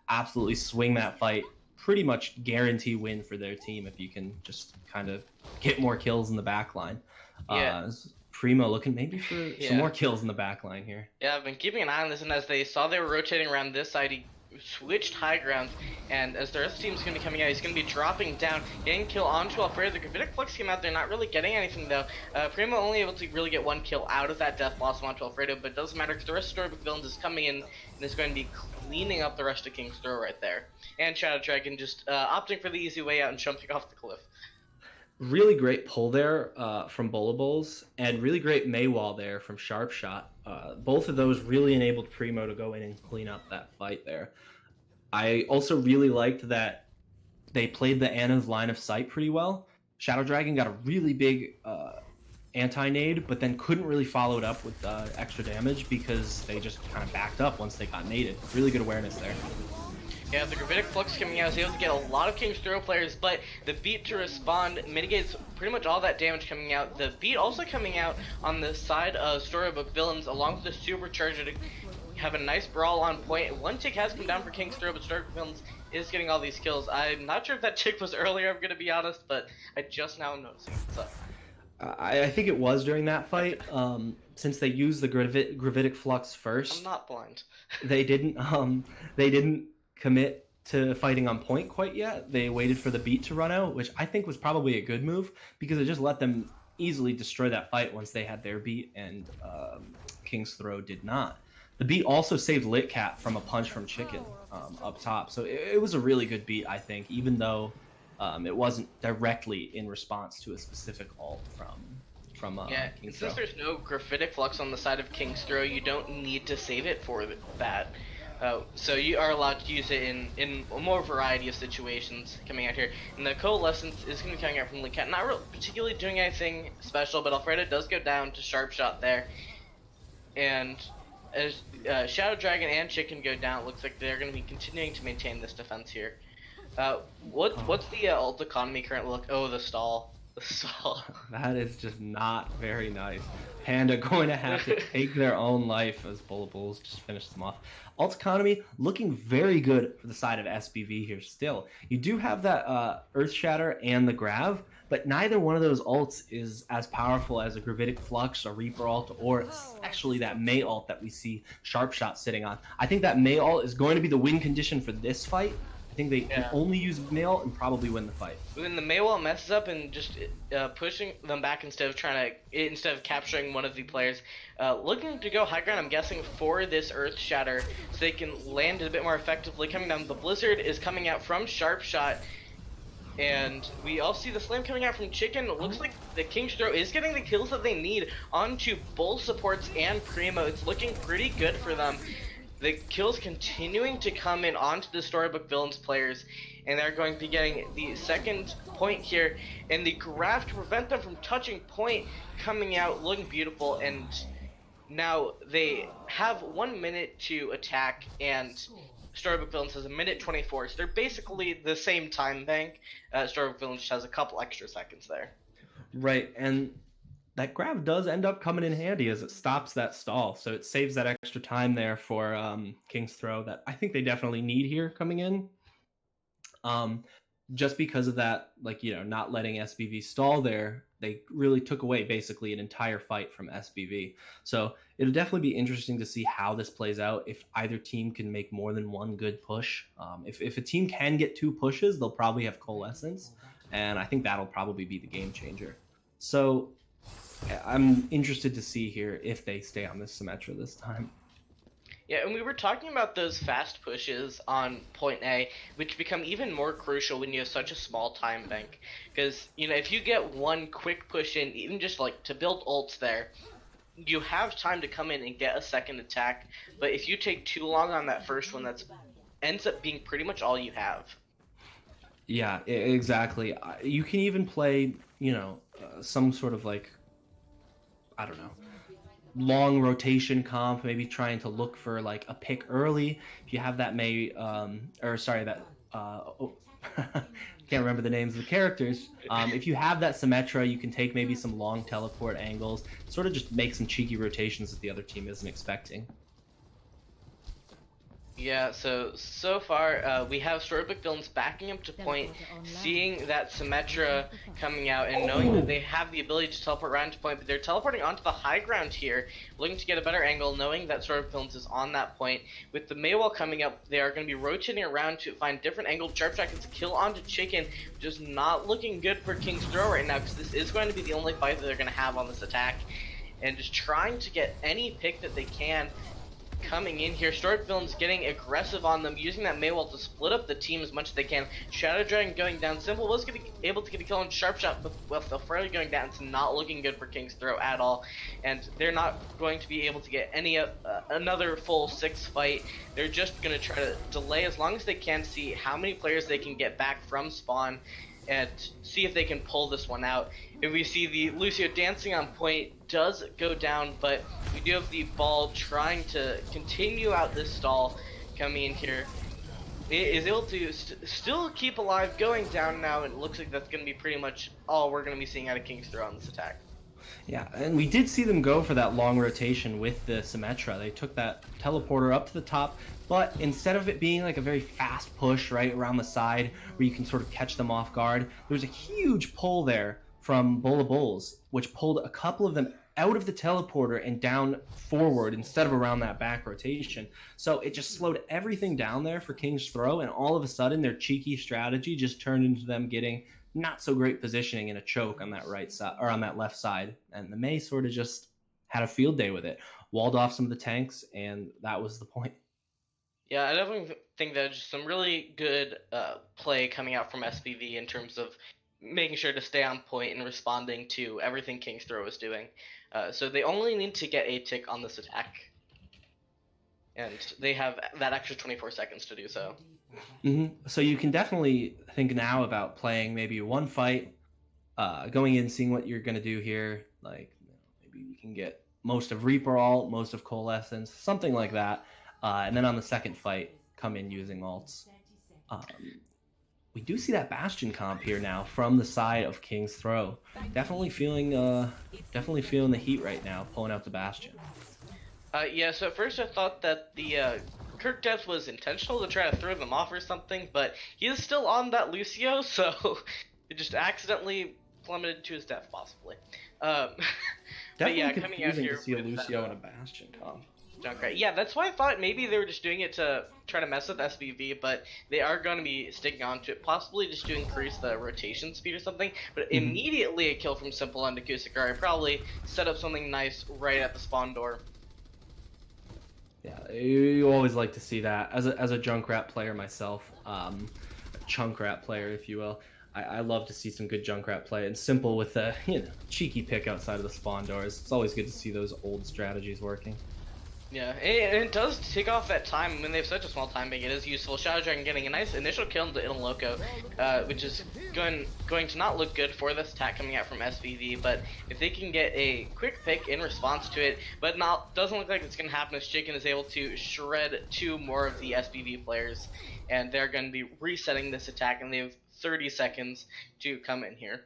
S3: absolutely swing that fight, pretty much guarantee win for their team if you can just kind of get more kills in the back line.
S2: Yeah.
S3: Primo looking maybe for some more kills in the back line here.
S2: Yeah, I've been keeping an eye on this, and as they saw they were rotating around this side, he switched high ground, and as the rest of the team's going to be coming out, he's going to be dropping down, getting kill onto Alfredo. The Gravitic Flux came out there, not really getting anything though. Primo only able to really get one kill out of that Death Blossom onto Alfredo, but it doesn't matter because the rest of StoryBook Villains is coming in and is going to be cleaning up the rest of King's Throw right there. And Shadow Dragon just opting for the easy way out and jumping off the cliff.
S3: Really great pull there from Bola Bulls, and really great Maywall there from Sharp Shot. Both of those really enabled Primo to go in and clean up that fight there. I also really liked that they played the Ana's line of sight pretty well. Shadow Dragon got a really big anti-nade, but then couldn't really follow it up with extra damage because they just kind of backed up once they got naded. Really good awareness there.
S2: Yeah, the Gravitic Flux coming out is able to get a lot of King's Throw players, but the beat to respond mitigates pretty much all that damage coming out. The beat also coming out on the side of StoryBook Villains along with the Supercharger to have a nice brawl on point. One tick has come down for King's Throw, but StoryBook Villains is getting all these kills. I'm not sure if that tick was earlier, I'm going to be honest, but I just now am noticing it. So.
S3: I think it was during that fight. Since they used the Gravitic Flux first,
S2: I'm not blind.
S3: they didn't commit to fighting on point quite yet. They waited for the beat to run out, which I think was probably a good move because it just let them easily destroy that fight once they had their beat, and King's Throw did not. The beat also saved Litcat from a punch from Chicken up top, so it was a really good beat, I think, even though it wasn't directly in response to a specific ult from King's Throw.
S2: Since there's no Graphitic Flux on the side of King's Throw, you don't need to save it for that. So you are allowed to use it in a more variety of situations coming out here. And the Coalescence is going to be coming out from Litcat. Not really particularly doing anything special, but Alfredo does go down to Sharp Shot there. And as Shadow Dragon and Chicken go down, it looks like they're going to be continuing to maintain this defense here. What's the ult economy currently look? Oh, the stall. The stall.
S3: That is just not very nice. Panda going to have to take their own life as Bola Bulls just finished them off. Ult economy looking very good for the side of SBV here still. You do have that Earth Shatter and the Grav, but neither one of those ults is as powerful as a Gravitic Flux, a Reaper ult, or especially that May ult that we see Sharp Shot sitting on. I think that May ult is going to be the win condition for this fight. I think they can only use May ult and probably win the fight.
S2: When the Maywall messes up and just pushing them back instead of capturing one of the players, looking to go high ground, I'm guessing, for this Earth Shatter so they can land it a bit more effectively. Coming down, the Blizzard is coming out from Sharp Shot, and we all see the Slam coming out from Chicken. It looks like the King's Throw is getting the kills that they need onto both supports and Primo. It's looking pretty good for them. The kills continuing to come in onto the StoryBook Villains players, and they're going to be getting the second point here, and the Graph to prevent them from touching point coming out, looking beautiful, and now they have 1 minute to attack, and StoryBook Villains has 1:24, so they're basically the same time bank. StoryBook Villains just has a couple extra seconds there.
S3: Right, and that Grav does end up coming in handy as it stops that stall, so it saves that extra time there for King's Throw that I think they definitely need here coming in. just because of that, like, not letting SBV stall there, they really took away basically an entire fight from SBV. So it'll definitely be interesting to see how this plays out if either team can make more than one good push. If a team can get two pushes, they'll probably have coalescence, and I think that'll probably be the game changer. So I'm interested to see here if they stay on this Symmetra this time.
S2: Yeah, and we were talking about those fast pushes on point A, which become even more crucial when you have such a small time bank. Because, if you get one quick push in, even just like to build ults there, you have time to come in and get a second attack. But if you take too long on that first one, that's ends up being pretty much all you have.
S3: Yeah, exactly. You can even play, some sort of like, I don't know, long rotation comp, maybe trying to look for like a pick early. If you have that or sorry, that can't remember the names of the characters. If you have that Symmetra, you can take maybe some long teleport angles, sort of just make some cheeky rotations that the other team isn't expecting.
S2: Yeah, so far we have StoryBook villains backing up to point, seeing that Symmetra coming out and knowing that they have the ability to teleport around to point, but they're teleporting onto the high ground here, looking to get a better angle, knowing that StoryBook villains is on that point. With the Maywall coming up, they are going to be rotating around to find different angles. Sharpshot gets a kill onto Chicken, which is not looking good for King's Throw right now, because this is going to be the only fight that they're going to have on this attack, and just trying to get any pick that they can. Coming in here, StoryBook villains getting aggressive on them, using that Maywall to split up the team as much as they can. Shadow Dragon going down. Simple was able to get a kill on Sharpshot, but with the Freddy going down, it's not looking good for King's Throw at all. And they're not going to be able to get any another full 6 fight. They're just going to try to delay as long as they can, see how many players they can get back from spawn, and see if they can pull this one out. If we see the Lucio dancing on point does go down, but we do have the ball trying to continue out this stall. Coming in here, it is able to still keep alive, going down now, and it looks like that's going to be pretty much all we're going to be seeing out of King's Throw on this attack.
S3: Yeah, and we did see them go for that long rotation with the Symmetra. They took that teleporter up to the top, but instead of it being like a very fast push right around the side where you can sort of catch them off guard, there was a huge pull there from Bull of Bulls, which pulled a couple of them out of the teleporter and down forward instead of around that back rotation. So it just slowed everything down there for King's Throw, and all of a sudden their cheeky strategy just turned into them getting not so great positioning in a choke on that right side or on that left side, and the May sort of just had a field day with it, walled off some of the tanks, and that was the point.
S2: Yeah, I definitely think that just some really good play coming out from SBV in terms of making sure to stay on point and responding to everything King's Throw is doing. So they only need to get a tick on this attack, and they have that extra 24 seconds to do so.
S3: So you can definitely think now about playing maybe one fight, going in, seeing what you're going to do here. Like, maybe we can get most of Reaper ult, most of Coalescence, something like that. And then on the second fight, come in using ults. We do see that Bastion comp here now from the side of King's Throw. Definitely feeling the heat right now, pulling out the Bastion.
S2: Yeah, so at first I thought that the Kirk death was intentional to try to throw them off or something, but he is still on that Lucio, so it just accidentally plummeted to his death, possibly. But yeah, coming out here
S3: to see a
S2: with
S3: Lucio and a Bastion comp.
S2: Junkrat. Yeah, that's why I thought maybe they were just doing it to try to mess with SBV, but they are going to be sticking on to it, possibly just to increase the rotation speed or something. But immediately a kill from Simple onto Kusakari probably set up something nice right at the spawn door.
S3: Yeah, you always like to see that. As a Junkrat player myself, a Chunkrat player, if you will, I love to see some good Junkrat play. And Simple with a cheeky pick outside of the spawn doors. It's always good to see those old strategies working.
S2: Yeah, and it does take off that time. When they have such a small time bank, it is useful. Shadow Dragon getting a nice initial kill into Il Loco, which is going to not look good for this attack coming out from SVV, but if they can get a quick pick in response to it, but doesn't look like it's going to happen as Chicken is able to shred 2 more of the SVV players, and they're going to be resetting this attack, and they have 30 seconds to come in here.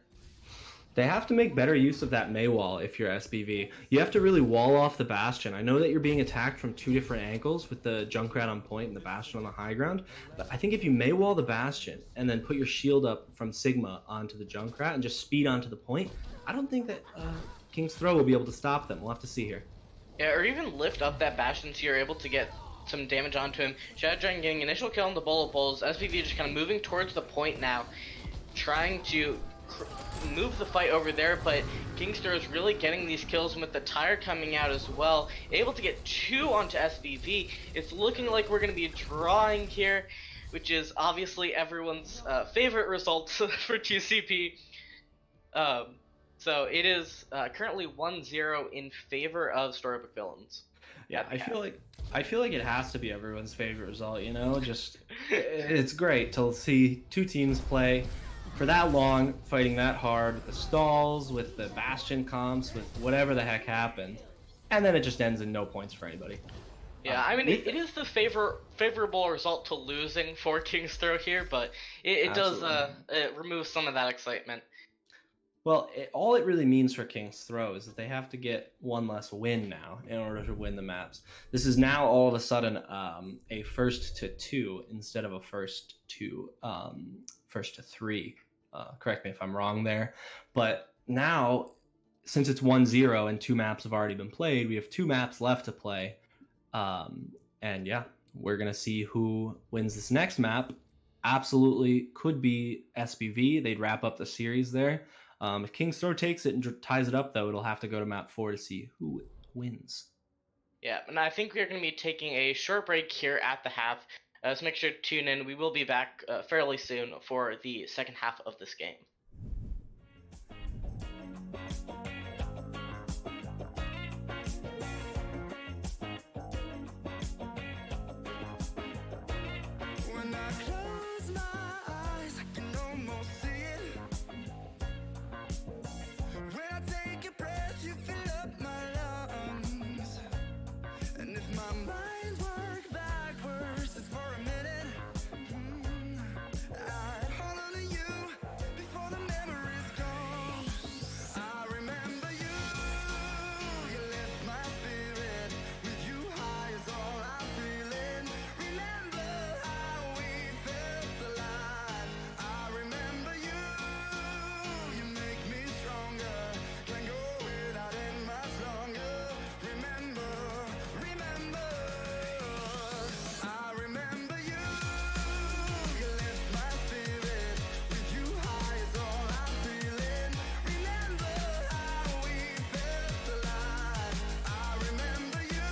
S3: They have to make better use of that May wall if you're SBV. You have to really wall off the Bastion. I know that you're being attacked from two different angles with the Junkrat on point and the Bastion on the high ground, but I think if you May wall the Bastion and then put your shield up from Sigma onto the Junkrat and just speed onto the point, I don't think that King's Throw will be able to stop them. We'll have to see here.
S2: Yeah, or even lift up that Bastion so you're able to get some damage onto him. Shadow Dragon getting initial kill on the bullet bowls. SPV just kind of moving towards the point now, trying to move the fight over there, but Kingster is really getting these kills, and with the tire coming out as well, able to get 2 onto SBV. It's looking like we're going to be drawing here, which is obviously everyone's favorite result for TCP. So it is currently 1-0 in favor of Storybook Villains.
S3: Yeah, I feel like it has to be everyone's favorite result, you know? Just it's great to see two teams play for that long, fighting that hard with the stalls, with the Bastion comps, with whatever the heck happened. And then it just ends in no points for anybody.
S2: Yeah, I mean, it is the favorable result to losing for King's Throw here, but it does it removes some of that excitement.
S3: Well, all it really means for King's Throw is that they have to get one less win now in order to win the maps. This is now all of a sudden a 1st to 2 instead of a 1st to 3. Correct me if I'm wrong there. But now, since it's 1-0 and 2 maps have already been played, we have 2 maps left to play. And yeah, we're going to see who wins this next map. Absolutely could be SBV. They'd wrap up the series there. If King's Throw takes it and ties it up, though, it'll have to go to map 4 to see who wins.
S2: Yeah, and I think we're going to be taking a short break here at the half. So make sure to tune in. We will be back fairly soon for the second half of this game.
S1: When I close my eyes, I can almost see it. When I take a breath, you fill up my lungs. And if my mind worked backwards just for a minute, I'd hold on to you before the memory's gone. I remember you, you lift my spirit. With you high is all I'm feeling. Remember how we felt alive. I remember you, you make me stronger. Can't go without it much longer. Remember, remember, I remember you, you lift my spirit. With you high is all I'm feeling. Remember how we felt alive. I remember you,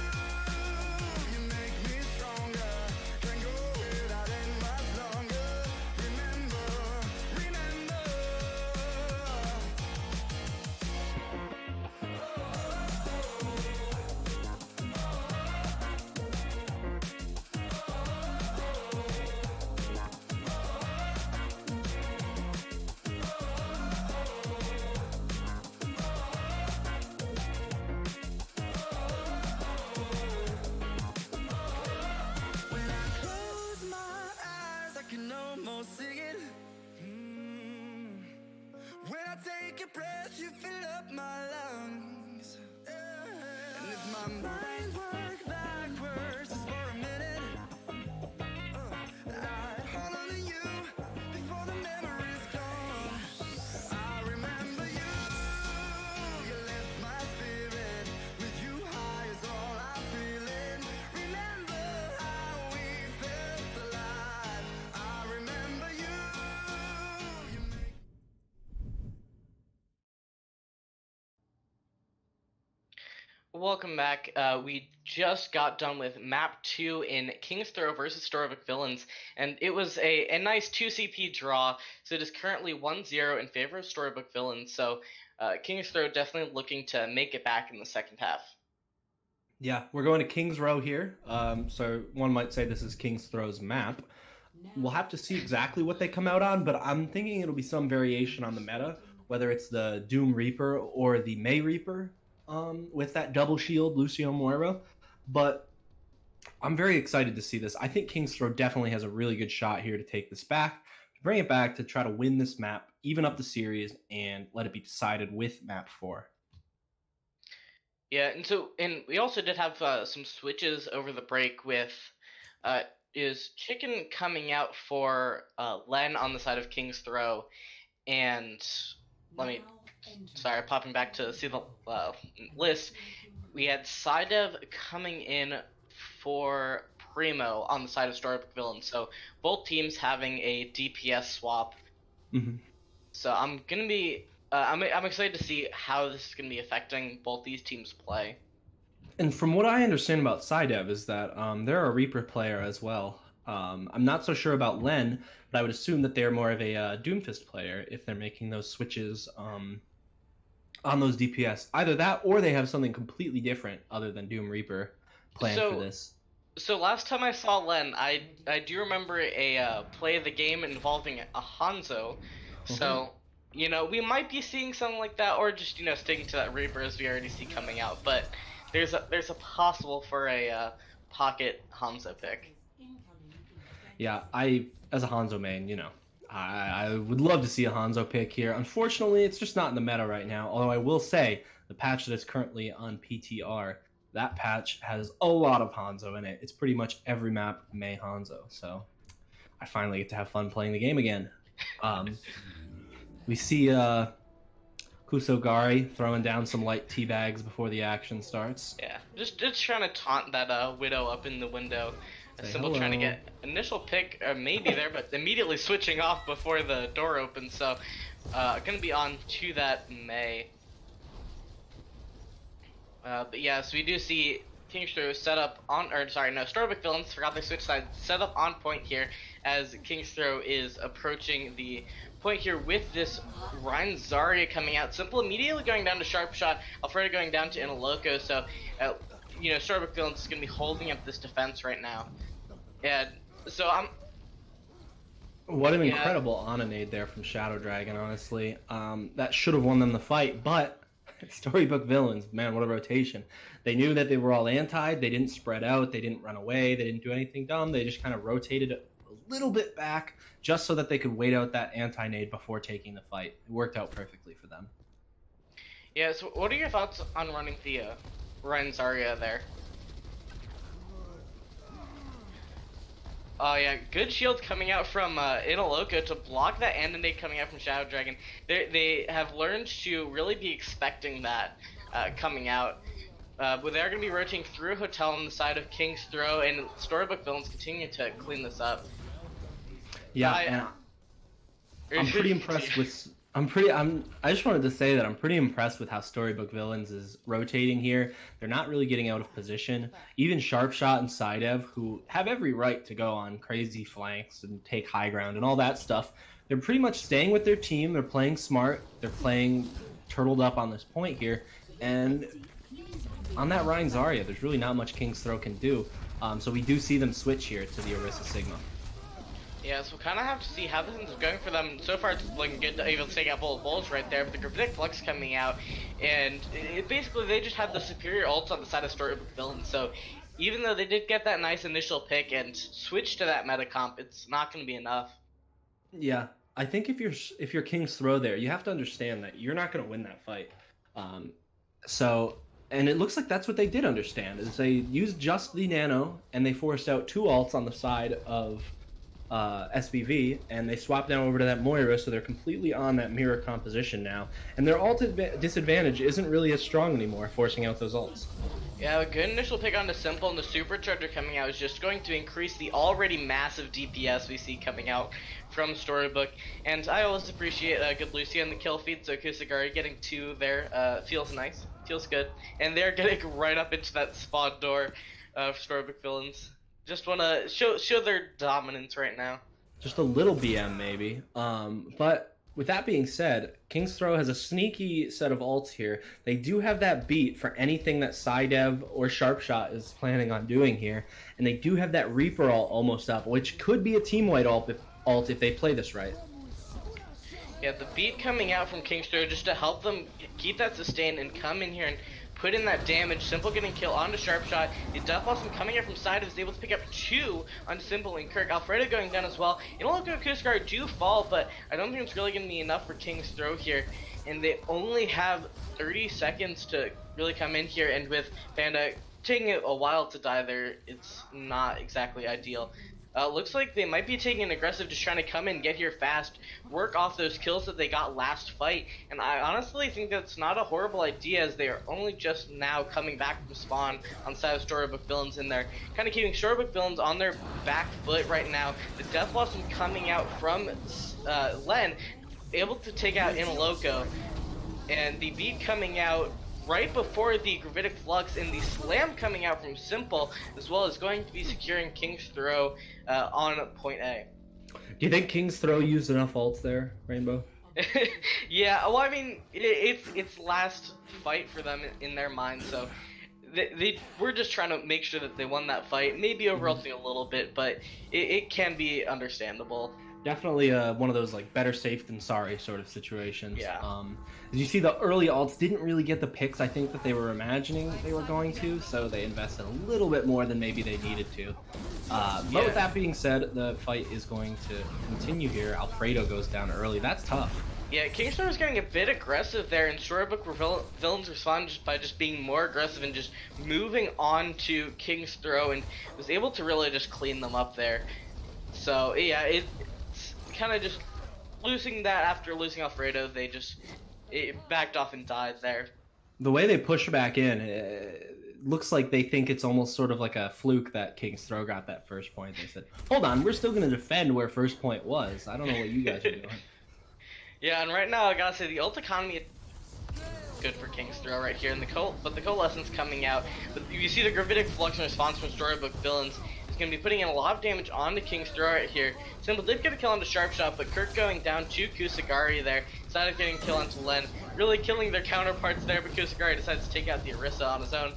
S1: you make me stronger. Can't go without it much longer. Remember, remember. When I close my eyes, I can almost see it. When I take a breath, you fill up my lungs. And if my mind worked backwards just for a minute, I'd hold on to you before the memory's gone. I remember you, you lift my spirit. With you high is all I'm feeling. Remember how we felt alive. I remember you, you make.
S2: Welcome back. We just got done with map 2 in King's Throw versus Storybook Villains, and it was a nice 2CP draw. So it is currently 1-0 in favor of Storybook Villains. So King's Throw definitely looking to make it back in the second half.
S3: Yeah, we're going to King's Row here. So one might say this is King's Throw's map. We'll have to see exactly what they come out on, but I'm thinking it'll be some variation on the meta, whether it's the Doom Reaper or the May Reaper with that double shield, Lucio Moira. But I'm very excited to see this. I think King's Throw definitely has a really good shot here to take this back, to bring it back to try to win this map, even up the series, and let it be decided with map 4.
S2: Yeah, and we also did have some switches over the break with uh, is Chicken coming out for Len on the side of King's Throw, and let me sorry, popping back to see the list. We had Sidev coming in for Primo on the side of StoryBook Villain, so both teams having a DPS swap.
S3: Mm-hmm.
S2: So I'm gonna be I'm excited to see how this is gonna be affecting both these teams' play.
S3: And from what I understand about Psydev is that they're a Reaper player as well. I'm not so sure about Len, but I would assume that they're more of a Doomfist player if they're making those switches on those DPS. Either that or they have something completely different other than Doom Reaper planned for
S2: So
S3: this.
S2: so last time I saw Len, I do remember a play of the game involving a Hanzo.
S3: Oh.
S2: So we might be seeing something like that, or just sticking to that Reaper as we already see coming out. But there's a possible for a pocket Hanzo pick.
S3: Yeah, I as a Hanzo main, I would love to see a Hanzo pick here. Unfortunately, it's just not in the meta right now. Although I will say the patch that is currently on PTR, that patch has a lot of Hanzo in it. It's pretty much every map May Hanzo. So I finally get to have fun playing the game again. We see Kusogari throwing down some light tea bags before the action starts.
S2: Yeah, just trying to taunt that Widow up in the window. A
S3: Say
S2: symbol trying to
S3: hello.
S2: get initial pick, maybe there, but immediately switching off before the door opens. So, gonna be on to that May. But yeah, so we do see Kingstrew set up on, or sorry, no, StoryBook Villains, forgot they switched sides, set up on point here as Kingstrew is approaching the point here with this Ryan Zarya coming out. Simple immediately going down to Sharp Shot, Alfredo going down to Inaloco, so, StoryBook Villains is going to be holding up this defense right now. And so
S3: What an
S2: yeah.
S3: incredible Onanade there from Shadow Dragon, honestly. That should have won them the fight, but Storybook Villains, man, what a rotation. They knew that they were all anti, they didn't spread out, they didn't run away, they didn't do anything dumb, they just kind of rotated a little bit back just so that they could wait out that anti-nade before taking the fight. It worked out perfectly for them.
S2: Yeah, so what are your thoughts on running the Ryan Zarya there? Oh yeah, good shield coming out from Inaloco to block that Andanade coming out from Shadow Dragon. They have learned to really be expecting that coming out. But they're going to be rotating through Hotel on the side of King's Throw, and StoryBook Villains continue to clean this up.
S3: Yeah, and I'm pretty impressed with. I just wanted to say that I'm pretty impressed with how Storybook Villains is rotating here. They're not really getting out of position. Even Sharpshot and Sidev, who have every right to go on crazy flanks and take high ground and all that stuff, they're pretty much staying with their team. They're playing smart. They're playing turtled up on this point here. And on that Ryan Zarya, there's really not much King's Throw can do. So we do see them switch here to the Orisa Sigma.
S2: Yeah, so we kind of have to see how this is going for them. So far, it's looking good to even take out both bulls right there, but the Gravitic Flux coming out, and basically they just have the superior ults on the side of Storybook Villains. So even though they did get that nice initial pick and switch to that meta comp, it's not going to be enough.
S3: Yeah, I think if you're King's Throw there, you have to understand that you're not going to win that fight. And it looks like that's what they did understand, is they used just the Nano, and they forced out 2 ults on the side of SBV, and they swapped down over to that Moira, so they're completely on that mirror composition now. And their ult disadvantage isn't really as strong anymore, forcing out those ults.
S2: Yeah, a good initial pick onto Simple, and the Supercharger coming out is just going to increase the already massive DPS we see coming out from Storybook. And I always appreciate good Lucy on the kill feed, so Kusagari getting 2 there feels nice, feels good. And they're getting right up into that spawn door for Storybook Villains. Just want to show their dominance right now.
S3: Just a little BM maybe. But with that being said, King's Throw has a sneaky set of ults here. They do have that beat for anything that Sidev or Sharpshot is planning on doing here. And they do have that Reaper ult almost up, which could be a team-wide ult if they play this right.
S2: Yeah, the beat coming out from King's Throw just to help them keep that sustain and come in here and put in that damage. Simple getting kill onto Sharpshot. The Death Blossom coming in from side is able to pick up 2 on Simple and Kirk. Alfredo going down as well. It'll look like Kusakari do fall, but I don't think it's really going to be enough for King's Throw here. And they only have 30 seconds to really come in here, and with Panda taking a while to die there, it's not exactly ideal. Looks like they might be taking an aggressive, just trying to come in, get here fast, work off those kills that they got last fight, and I honestly think that's not a horrible idea, as they are only just now coming back from spawn on side of Storybook Villains in there, kind of keeping Storybook Villains on their back foot right now. The Death Blossom coming out from Len, able to take out Inaloco, and the beat coming out right before the Gravitic Flux, and the Slam coming out from Simple, as well as going to be securing King's Throw on point A.
S3: Do you think King's Throw used enough ults there, Rainbow?
S2: Yeah, well, I mean, it's last fight for them in their mind, so they were just trying to make sure that they won that fight, maybe over-ulting a little bit, but it can be understandable.
S3: Definitely one of those like better safe than sorry sort of situations.
S2: Yeah.
S3: As you see, the early alts didn't really get the picks I think that they were imagining they were going to, so they invested a little bit more than maybe they needed to. But with that being said, the fight is going to continue here. Alfredo goes down early. That's tough.
S2: Yeah, King's Throw is getting a bit aggressive there, and Storybook Villains respond just by just being more aggressive and just moving on to King's Throw, and was able to really just clean them up there. So yeah, it's kind of just losing that after losing Alfredo, they just backed off and died there.
S3: The way they push back in, it looks like they think it's almost sort of like a fluke that King's Throw got that first point. They said, hold on, we're still going to defend where first point was. I don't know what you guys are doing.
S2: Yeah, and right now I gotta say the ult economy is good for King's Throw right here, and the Coalescence coming out. But you see the Gravitic Flux in response from Storybook Villains. He's going to be putting in a lot of damage onto King's Throw right here. Simple did get a kill onto Sharpshot, but Kirk going down to Kusakari there. Decided getting a kill onto Len. Really killing their counterparts there, but Kusakari decides to take out the Orisa on his own.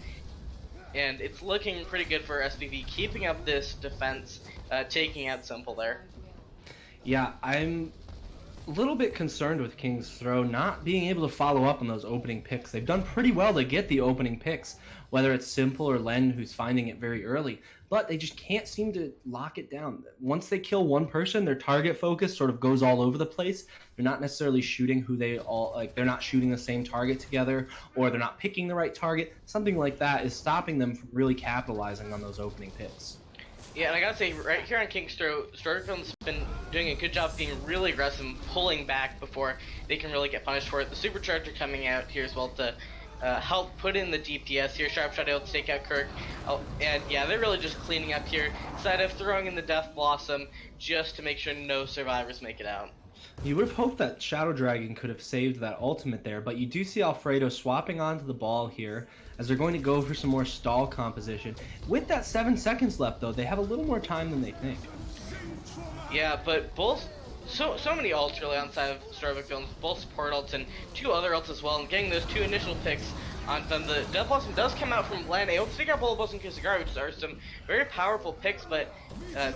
S2: And it's looking pretty good for SBV, keeping up this defense, taking out Simple there.
S3: Yeah, I'm a little bit concerned with King's Throw not being able to follow up on those opening picks. They've done pretty well to get the opening picks, whether it's Simple or Len who's finding it very early, but they just can't seem to lock it down. Once they kill one person, their target focus sort of goes all over the place. They're not necessarily shooting who they all, like they're not shooting the same target together, or they're not picking the right target. Something like that is stopping them from really capitalizing on those opening picks.
S2: Yeah, and I gotta say, right here on King's Throw, Storybook's been doing a good job being really aggressive and pulling back before they can really get punished for it. The Supercharger coming out here as well to help put in the DPS here. Sharpshot able to take out Kirk. Oh, and yeah, they're really just cleaning up here instead of throwing in the Death Blossom just to make sure no survivors make it out.
S3: You would have hoped that Shadow Dragon could have saved that ultimate there, but you do see Alfredo swapping onto the ball here as they're going to go for some more stall composition. With that 7 seconds left, though, they have a little more time than they think.
S2: Yeah, but both so many ults really on side of Storybook Villains, both support ults and 2 other ults as well, and getting those 2 initial picks on them. The Death Blossom does come out from Len, able to take out Bullet and Kusagari, which are some very powerful picks, but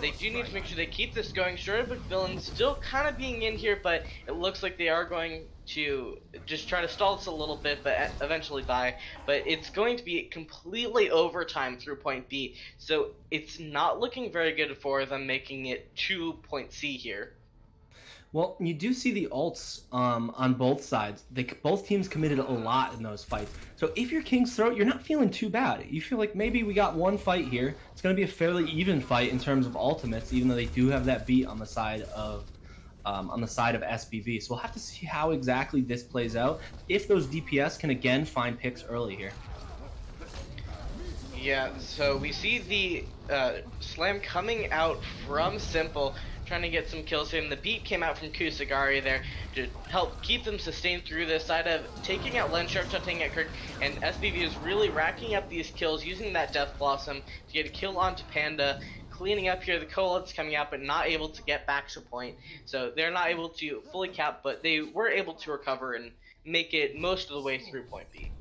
S2: they do need to make sure they keep this going. Storybook Villains still kind of being in here, but it looks like they are going to just try to stall this a little bit, but eventually die. But it's going to be completely overtime through point B, so it's not looking very good for them making it to point C here.
S3: Well, you do see the ults on both sides. Both teams committed a lot in those fights. So if you're King's Throat, you're not feeling too bad. You feel like maybe we got one fight here. It's going to be a fairly even fight in terms of ultimates, even though they do have that beat on the side of SBV. So we'll have to see how exactly this plays out. If those DPS can again find picks early here.
S2: Yeah, so we see the slam coming out from Simple, trying to get some kills here, and the beat came out from Kusagari there to help keep them sustained through this side of taking out Len, Sharpshot taking out Kirk, and SBV is really racking up these kills using that Death Blossom to get a kill onto Panda, cleaning up here. The Coalescence coming out but not able to get back to point, so they're not able to fully cap, but they were able to recover and make it most of the way through point B.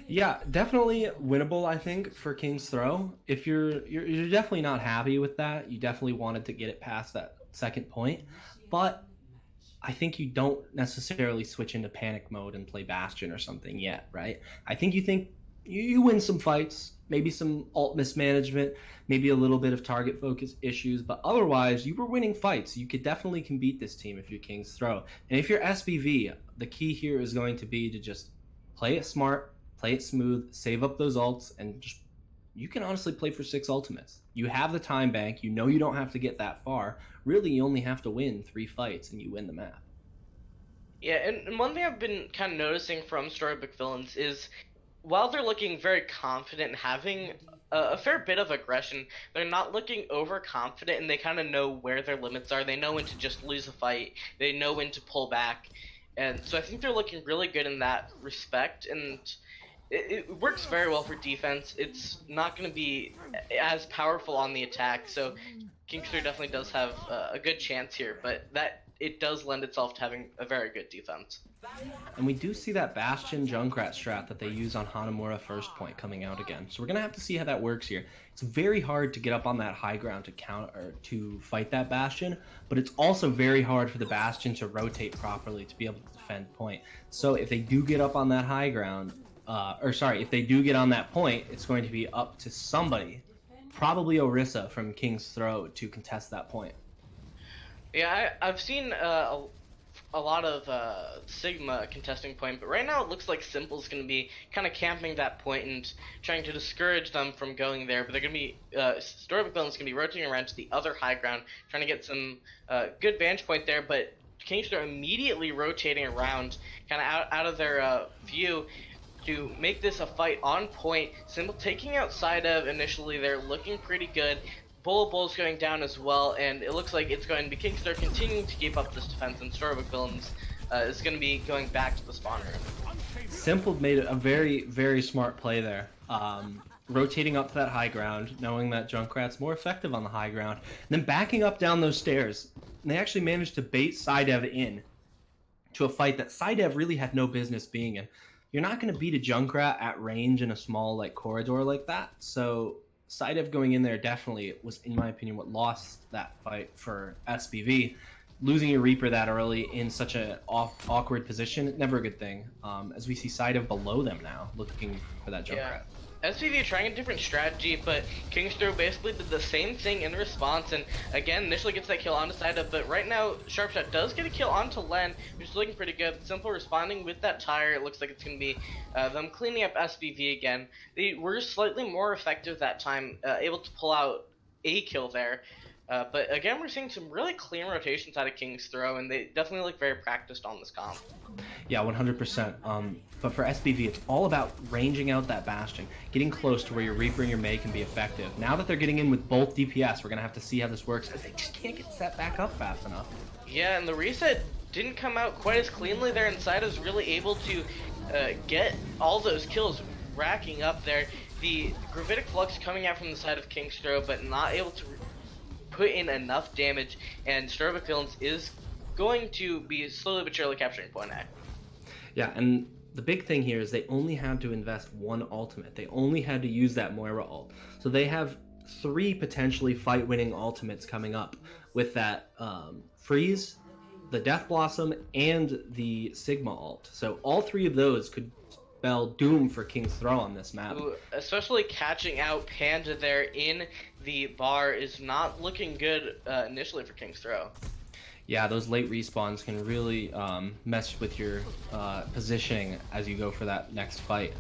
S3: Yeah, definitely winnable, I think, for King's Throw. If you're definitely not happy with that, you definitely wanted to get it past that second point, but I think you don't necessarily switch into panic mode and play Bastion or something yet, right? I think you think you win some fights, maybe some ult mismanagement, maybe a little bit of target focus issues, but otherwise you were winning fights. You could definitely can beat this team if you're King's Throw. And if you're SBV, the key here is going to be to just play it smart, play it smooth, save up those ults, and just you can honestly play for 6 ultimates. You have the time bank, you know you don't have to get that far. Really, you only have to win 3 fights and you win the map.
S2: Yeah, and one thing I've been kind of noticing from Storybook villains is while they're looking very confident and having a fair bit of aggression, they're not looking overconfident, and they kind of know where their limits are. They know when to just lose a fight. They know when to pull back, and so I think they're looking really good in that respect. And it works very well for defense. It's not going to be as powerful on the attack, so Kingster definitely does have a good chance here, but that it does lend itself to having a very good defense.
S3: And we do see that Bastion Junkrat strat that they use on Hanamura first point coming out again. So we're going to have to see how that works here. It's very hard to get up on that high ground to counter or to fight that Bastion, but it's also very hard for the Bastion to rotate properly to be able to defend point. So if they do get up on that high ground, if they do get on that point, it's going to be up to somebody, probably Orisa from King's Throw, to contest that point.
S2: Yeah, I've seen a lot of Sigma contesting point, but right now it looks like Simple's going to be kind of camping that point and trying to discourage them from going there, but they're going to be, Storybook Villain's going to be rotating around to the other high ground, trying to get some good vantage point there, but Kingster are immediately rotating around, kind of out of their view, to make this a fight on point. Simple taking out side of initially, they're looking pretty good. Bull's going down as well, and it looks like it's going to be Kingster continuing to keep up this defense, and Storybook Villains is going to be going back to the spawn room.
S3: Simple made a very, very smart play there. Rotating up to that high ground, knowing that Junkrat's more effective on the high ground, and then backing up down those stairs. And they actually managed to bait Sidev in to a fight that Sidev really had no business being in. You're not going to beat a Junkrat at range in a small corridor like that, so Sidev going in there definitely was, in my opinion, what lost that fight for SBV. Losing your Reaper that early in such an awkward position, never a good thing. As we see Sidev below them now, looking for that Junkrat.
S2: Yeah. SBV trying a different strategy, but Kingster basically did the same thing in response, and again, initially gets that kill onto Sidev, but right now, Sharpshot does get a kill onto Len, which is looking pretty good. Simple responding with that tire. It looks like it's going to be them cleaning up SBV again. They were slightly more effective that time, able to pull out a kill there. But again, we're seeing some really clean rotations out of King's Throw, and they definitely look very practiced on this comp.
S3: Yeah, 100%. But for SBV, it's all about ranging out that Bastion, getting close to where your Reaper and your Mei can be effective. Now that they're getting in with both DPS, we're going to have to see how this works, as they just can't get set back up fast enough.
S2: Yeah, and the reset didn't come out quite as cleanly there, and Side's really able to get all those kills racking up there. The Gravitic Flux coming out from the side of King's Throw, but not able to put in enough damage, and Storybook Villains is going to be slowly but surely capturing point A.
S3: Yeah, and the big thing here is they only had to invest 1 ultimate. They only had to use that Moira ult. So they have 3 potentially fight-winning ultimates coming up with that Freeze, the Death Blossom, and the Sigma ult. So all 3 of those could spell doom for King's Throw on this map.
S2: Ooh, especially catching out Panda there in the bar is not looking good initially for King's Throw.
S3: Yeah, those late respawns can really mess with your positioning as you go for that next fight.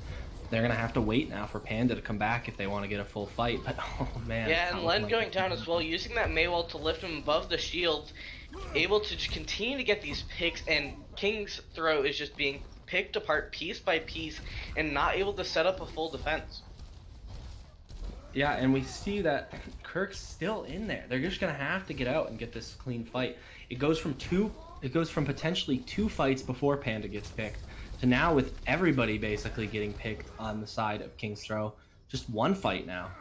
S3: They're going to have to wait now for Panda to come back if they want to get a full fight, but oh man.
S2: Yeah, and Len going down as well, using that Mei wall to lift him above the shield, able to just continue to get these picks, and King's Throw is just being picked apart piece by piece and not able to set up a full defense.
S3: Yeah, and we see that Kirk's still in there. They're just gonna have to get out and get this clean fight. It goes from potentially 2 fights before Panda gets picked to now with everybody basically getting picked on the side of King's Throw. Just 1 fight now.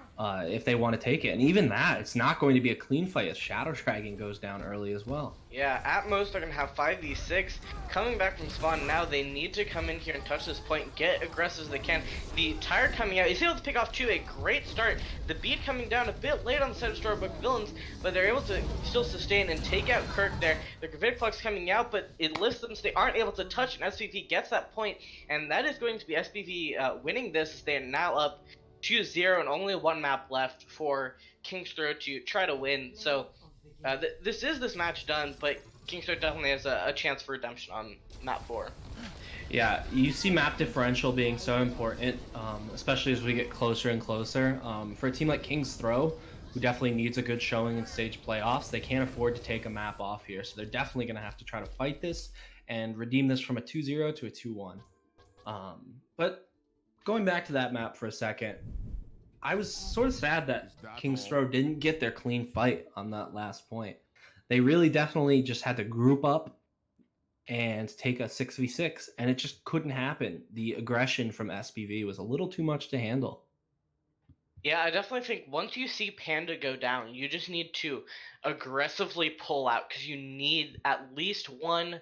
S3: if they want to take it. And even that, it's not going to be a clean fight as Shadow Dragon goes down early as well.
S2: Yeah, at most they're going to have 5v6. Coming back from spawn now, they need to come in here and touch this point, get aggressive as they can. The tire coming out, he's able to pick off to a great start. The beat coming down a bit late on the side of StoryBook villains, but they're able to still sustain and take out Kirk there. The Gravitic Flux coming out, but it lifts them so they aren't able to touch, and SPV gets that point, and that is going to be SPV winning this as they are now up 2-0 and only one map left for King's Throw to try to win. So this is this match done, but King's Throw definitely has a chance for redemption on map 4.
S3: Yeah, you see map differential being so important, especially as we get closer and closer. For a team like King's Throw, who definitely needs a good showing in stage playoffs, they can't afford to take a map off here, so they're definitely going to have to try to fight this and redeem this from a 2-0 to a 2-1. But going back to that map for a second, I was sort of sad that King's Throw didn't get their clean fight on that last point. They really definitely just had to group up and take a 6v6, and it just couldn't happen. The aggression from SPV was a little too much to handle.
S2: Yeah, I definitely think once you see Panda go down, you just need to aggressively pull out, because you need at least one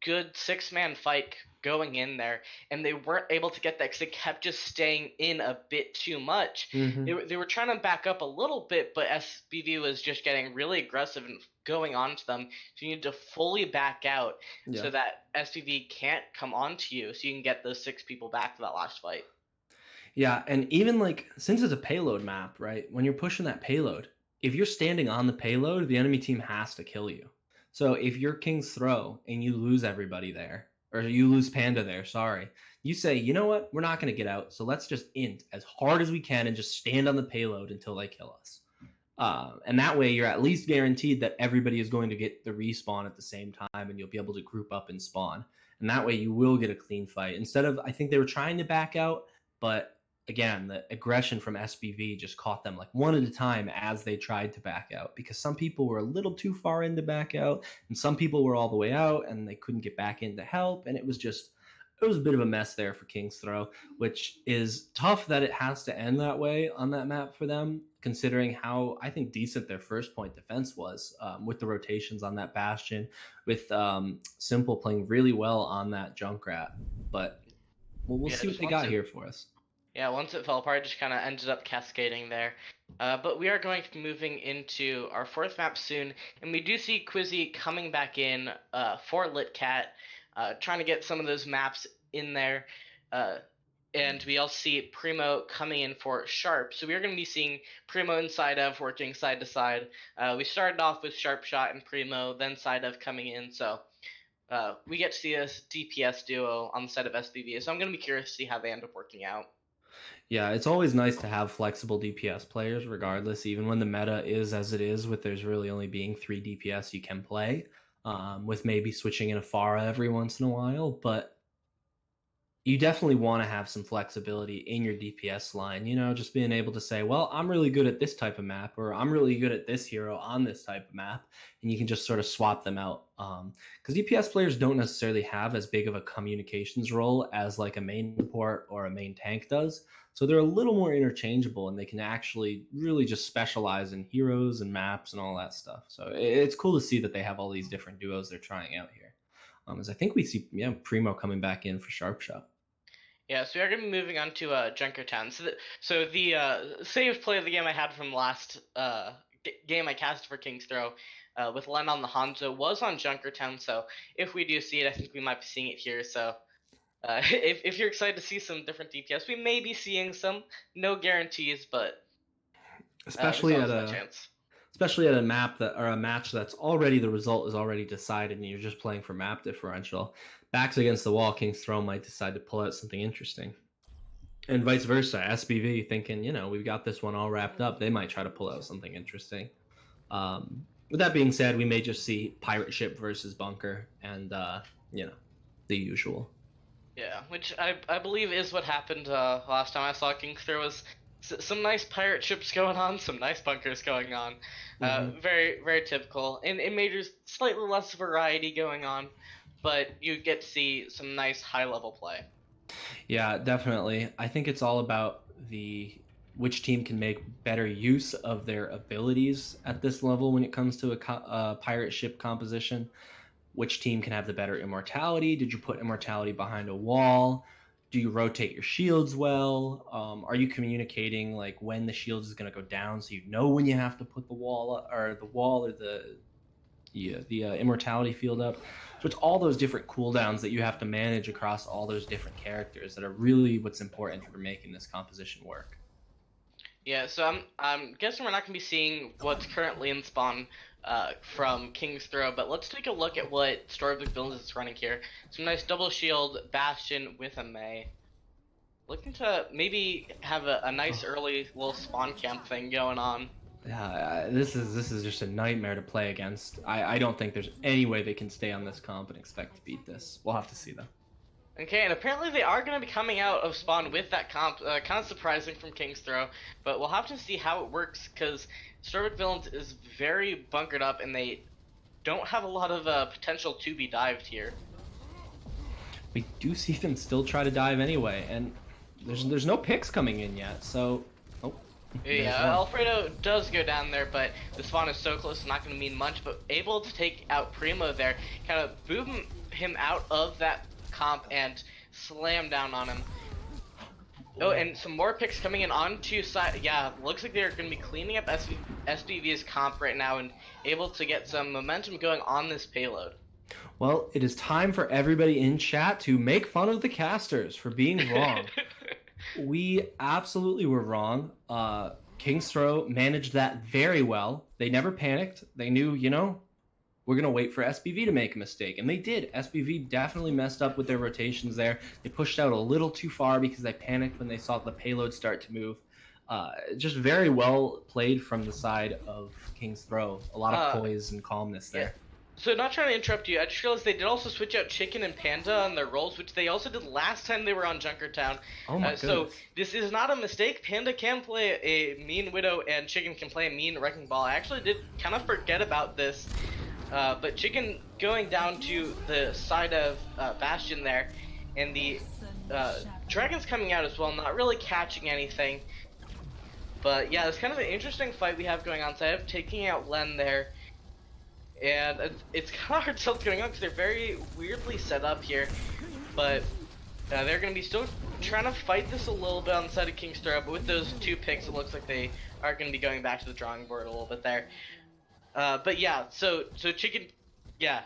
S2: good 6-man fight going in there, and they weren't able to get that because they kept just staying in a bit too much. They were trying to back up a little bit, but SPV was just getting really aggressive and going on to them, so you need to fully back out so that SPV can't come on to you, so you can get those 6 people back for that last fight.
S3: Yeah, and even like, since it's a payload map, right? When you're pushing that payload, if you're standing on the payload, the enemy team has to kill you. So if you're King's Throw and you lose everybody there, or you lose Panda there, sorry, you say, you know what? We're not going to get out, so let's just int as hard as we can and just stand on the payload until they kill us. And that way, you're at least guaranteed that everybody is going to get the respawn at the same time, and you'll be able to group up and spawn. And that way, you will get a clean fight. Instead of, I think they were trying to back out, but again, the aggression from SPV just caught them like one at a time as they tried to back out, because some people were a little too far in to back out, and some people were all the way out and they couldn't get back in to help. And it was a bit of a mess there for King's Throw, which is tough that it has to end that way on that map for them, considering how, I think, decent their first point defense was, with the rotations on that Bastion, with Simple playing really well on that Junkrat. But we'll see what they got here for us.
S2: Yeah, once it fell apart, it just kind of ended up cascading there. But we are going to be moving into our 4th map soon, and we do see Quizzy coming back in for Litcat, trying to get some of those maps in there. And we also see Primo coming in for Sharp. So we are going to be seeing Primo and Side of working side to side. We started off with Sharp Shot and Primo, then Side of coming in. So we get to see a DPS duo on the side of SPV. So I'm going to be curious to see how they end up working out.
S3: Yeah, it's always nice to have flexible DPS players regardless, even when the meta is as it is, with there's really only being 3 DPS you can play, with maybe switching in a Pharah every once in a while. But you definitely want to have some flexibility in your DPS line, just being able to say, well, I'm really good at this type of map, or I'm really good at this hero on this type of map, and you can just sort of swap them out. Because DPS players don't necessarily have as big of a communications role as like a main support or a main tank does. So they're a little more interchangeable, and they can actually really just specialize in heroes and maps and all that stuff. So it's cool to see that they have all these different duos they're trying out here. As I think we see Primo coming back in for Sharp Shot.
S2: Yeah, so we are going to be moving on to Junkertown. So the saved play of the game I had from last game I cast for King's Throw with Len on the Hanzo was on Junkertown. So if we do see it, I think we might be seeing it here. So if you're excited to see some different DPS, we may be seeing some. No guarantees, but
S3: especially at a map or a match that's already, the result is already decided, and you're just playing for map differential. Backs against the wall, King's Throw might decide to pull out something interesting, and vice versa. SPV thinking, we've got this one all wrapped up, they might try to pull out something interesting. With that being said, we may just see pirate ship versus bunker, and the usual.
S2: Yeah, which I believe is what happened last time I saw King's Throw. Was some nice pirate ships going on, some nice bunkers going on. Very, very typical. In majors, slightly less variety going on, but you get to see some nice high-level play.
S3: Yeah, definitely. I think it's all about which team can make better use of their abilities at this level when it comes to a pirate ship composition. Which team can have the better immortality? Did you put immortality behind a wall? Do you rotate your shields well? Are you communicating like when the shield is going to go down, so you know when you have to put the wall or the immortality field up? So it's all those different cooldowns that you have to manage across all those different characters that are really what's important for making this composition work.
S2: Yeah, so I'm guessing we're not gonna be seeing what's currently in spawn from King's Throw, but let's take a look at what StoryBook builds is running here. Some nice double shield Bastion with a Mei. Looking to maybe have a nice early little spawn camp thing going on.
S3: Yeah, this is just a nightmare to play against. I don't think there's any way they can stay on this comp and expect to beat this. We'll have to see though.
S2: Okay, and apparently they are going to be coming out of spawn with that comp. Kind of surprising from King's Throw, but we'll have to see how it works because StoryBook Villains is very bunkered up and they don't have a lot of potential to be dived here.
S3: We do see them still try to dive anyway, and there's no picks coming in yet, so... Oh,
S2: yeah, Alfredo does go down there, but the spawn is so close, it's not going to mean much, but able to take out Primo there, kind of boom him out of that comp and slam down on him. Oh, and some more picks coming in onto side. Yeah, looks like they're going to be cleaning up SBV's comp right now and able to get some momentum going on this payload.
S3: Well, it is time for everybody in chat to make fun of the casters for being wrong. We absolutely were wrong. King's Throw managed that very well. They never panicked. They knew, we're going to wait for SBV to make a mistake. And they did. SBV definitely messed up with their rotations there. They pushed out a little too far because they panicked when they saw the payload start to move. Just very well played from the side of King's Throw. A lot of poise and calmness there.
S2: Yeah. So not trying to interrupt you, I just realized they did also switch out Chicken and Panda on their roles, which they also did last time they were on Junkertown.
S3: Oh my goodness.
S2: So this is not a mistake. Panda can play a mean Widow and Chicken can play a mean Wrecking Ball. I actually did kind of forget about this. But Chicken going down to the side of Bastion there, and the Dragon's coming out as well, not really catching anything. But yeah, it's kind of an interesting fight we have going on. So I have taking out Len there, and it's kind of hard to tell what's going on because they're very weirdly set up here. But they're going to be still trying to fight this a little bit on the side of King's Throw, but with those two picks, it looks like they are going to be going back to the drawing board a little bit there. But yeah, so Chicken, yeah,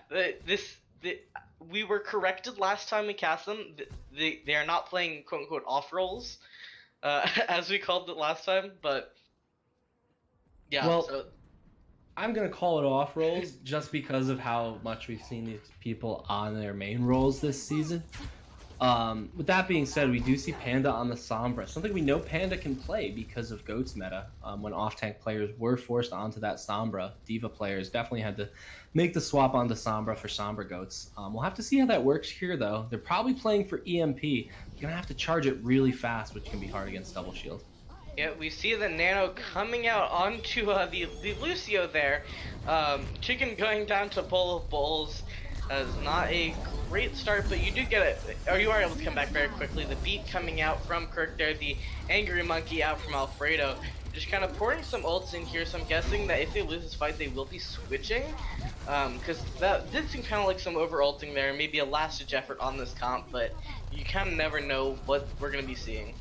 S2: we were corrected last time we cast them. They are not playing quote unquote off rolls, as we called it last time. But yeah,
S3: well,
S2: so
S3: I'm gonna call it off rolls just because of how much we've seen these people on their main roles this season. With that being said, we do see Panda on the Sombra, something we know Panda can play because of Goat's meta. When off-tank players were forced onto that Sombra, Diva players definitely had to make the swap onto Sombra for Sombra Goats. We'll have to see how that works here, though. They're probably playing for EMP. You're going to have to charge it really fast, which can be hard against double shield.
S2: yeah, we see the Nano coming out onto the Lucio there. Chicken going down to Bowl of Bowls. Is not a great start, but you do get it, or you are able to come back very quickly. The beat coming out from Kirk there, the Angry Monkey out from Alfredo. Just kind of pouring some ults in here, so I'm guessing that if they lose this fight, they will be switching. Because that did seem kind of like some over-ulting there, maybe a last-ditch effort on this comp, but you kind of never know what we're going to be seeing.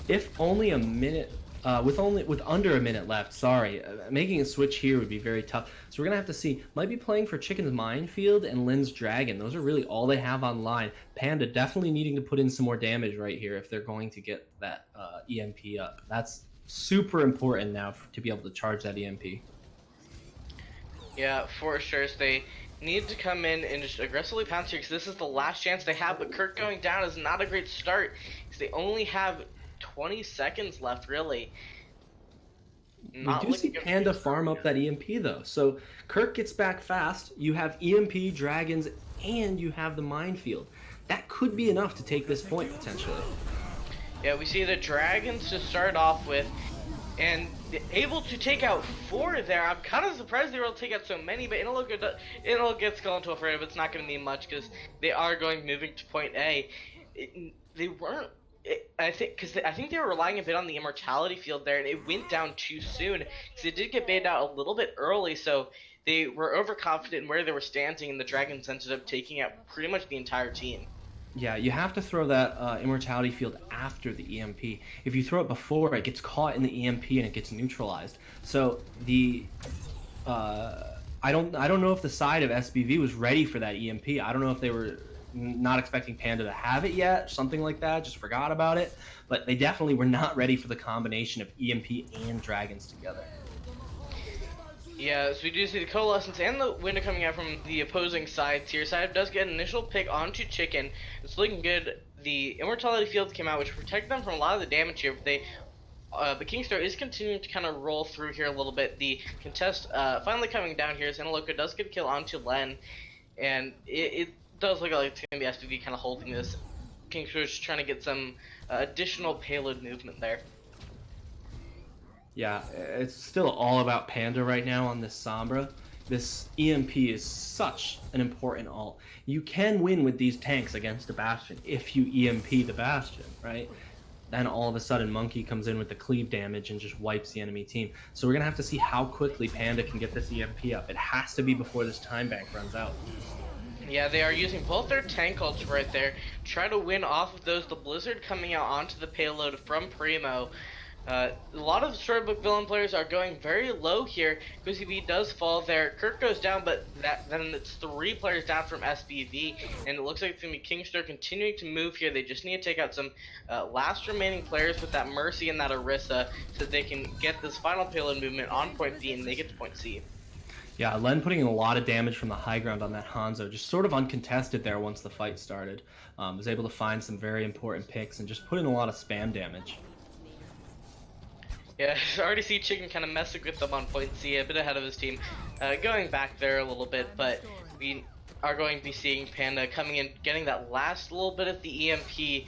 S3: If only a minute, with under a minute left, making a switch here would be very tough. So we're gonna have to see. Might be playing for Chicken's Minefield and Lynn's Dragon. Those are really all they have online. Panda definitely needing to put in some more damage right here if they're going to get that EMP up. That's super important now to be able to charge that EMP.
S2: Yeah, for sure. So they need to come in and just aggressively pounce here because this is the last chance they have. But Kirk going down is not a great start because they only have 20 seconds left, really.
S3: We do see Panda farm up that EMP, though. So Kirk gets back fast. You have EMP, Dragons, and you have the Minefield. That could be enough to take this point, potentially.
S2: Yeah, we see the Dragons to start off with, and able to take out 4 there. I'm kind of surprised they were able to take out so many, but it'll get Skull Alfredo, but it's not going to mean much because they are moving to point A. They weren't I think they were relying a bit on the immortality field there, and it went down too soon because it did get baited out a little bit early. So they were overconfident in where they were standing, and the dragons ended up taking out pretty much the entire team.
S3: Yeah, you have to throw that immortality field after the EMP. If you throw it before, it gets caught in the EMP and it gets neutralized. So the uh, I don't know if the side of SBV was ready for that EMP. I don't know if they were not expecting Panda to have it yet, something like that, just forgot about it. But they definitely were not ready for the combination of EMP and dragons together.
S2: Yeah, so we do see the Coalescence and the window coming out from the opposing sides here. Side does get an initial pick onto Chicken. It's looking good. The Immortality Field came out, which protected them from a lot of the damage here, but Kingstar is continuing to kind of roll through here a little bit. The contest finally coming down here as Analoka does get a kill onto Len, and it does look like it's going to be SPV kind of holding this. Kingstar is trying to get some additional payload movement there.
S3: Yeah, it's still all about Panda right now on this Sombra. This EMP is such an important ult. You can win with these tanks against a Bastion if you EMP the Bastion, right? Then all of a sudden Monkey comes in with the cleave damage and just wipes the enemy team. So we're going to have to see how quickly Panda can get this EMP up. It has to be before this time bank runs out.
S2: Yeah, they are using both their tank ults right there. Try to win off of those. The Blizzard coming out onto the payload from Primo. A lot of the StoryBook villain players are going very low here. QCB does fall there. Kirk goes down, but then it's 3 players down from SBV, and it looks like it's going to be Kingstar continuing to move here. They just need to take out some last remaining players with that Mercy and that Orisa so that they can get this final payload movement on point B and they get to point C.
S3: Yeah, Len putting in a lot of damage from the high ground on that Hanzo, just sort of uncontested there once the fight started. Was able to find some very important picks and just put in a lot of spam damage.
S2: Yeah, I already see Chicken kind of messing with them on point C, a bit ahead of his team, going back there a little bit, but we are going to be seeing Panda coming in, getting that last little bit of the EMP,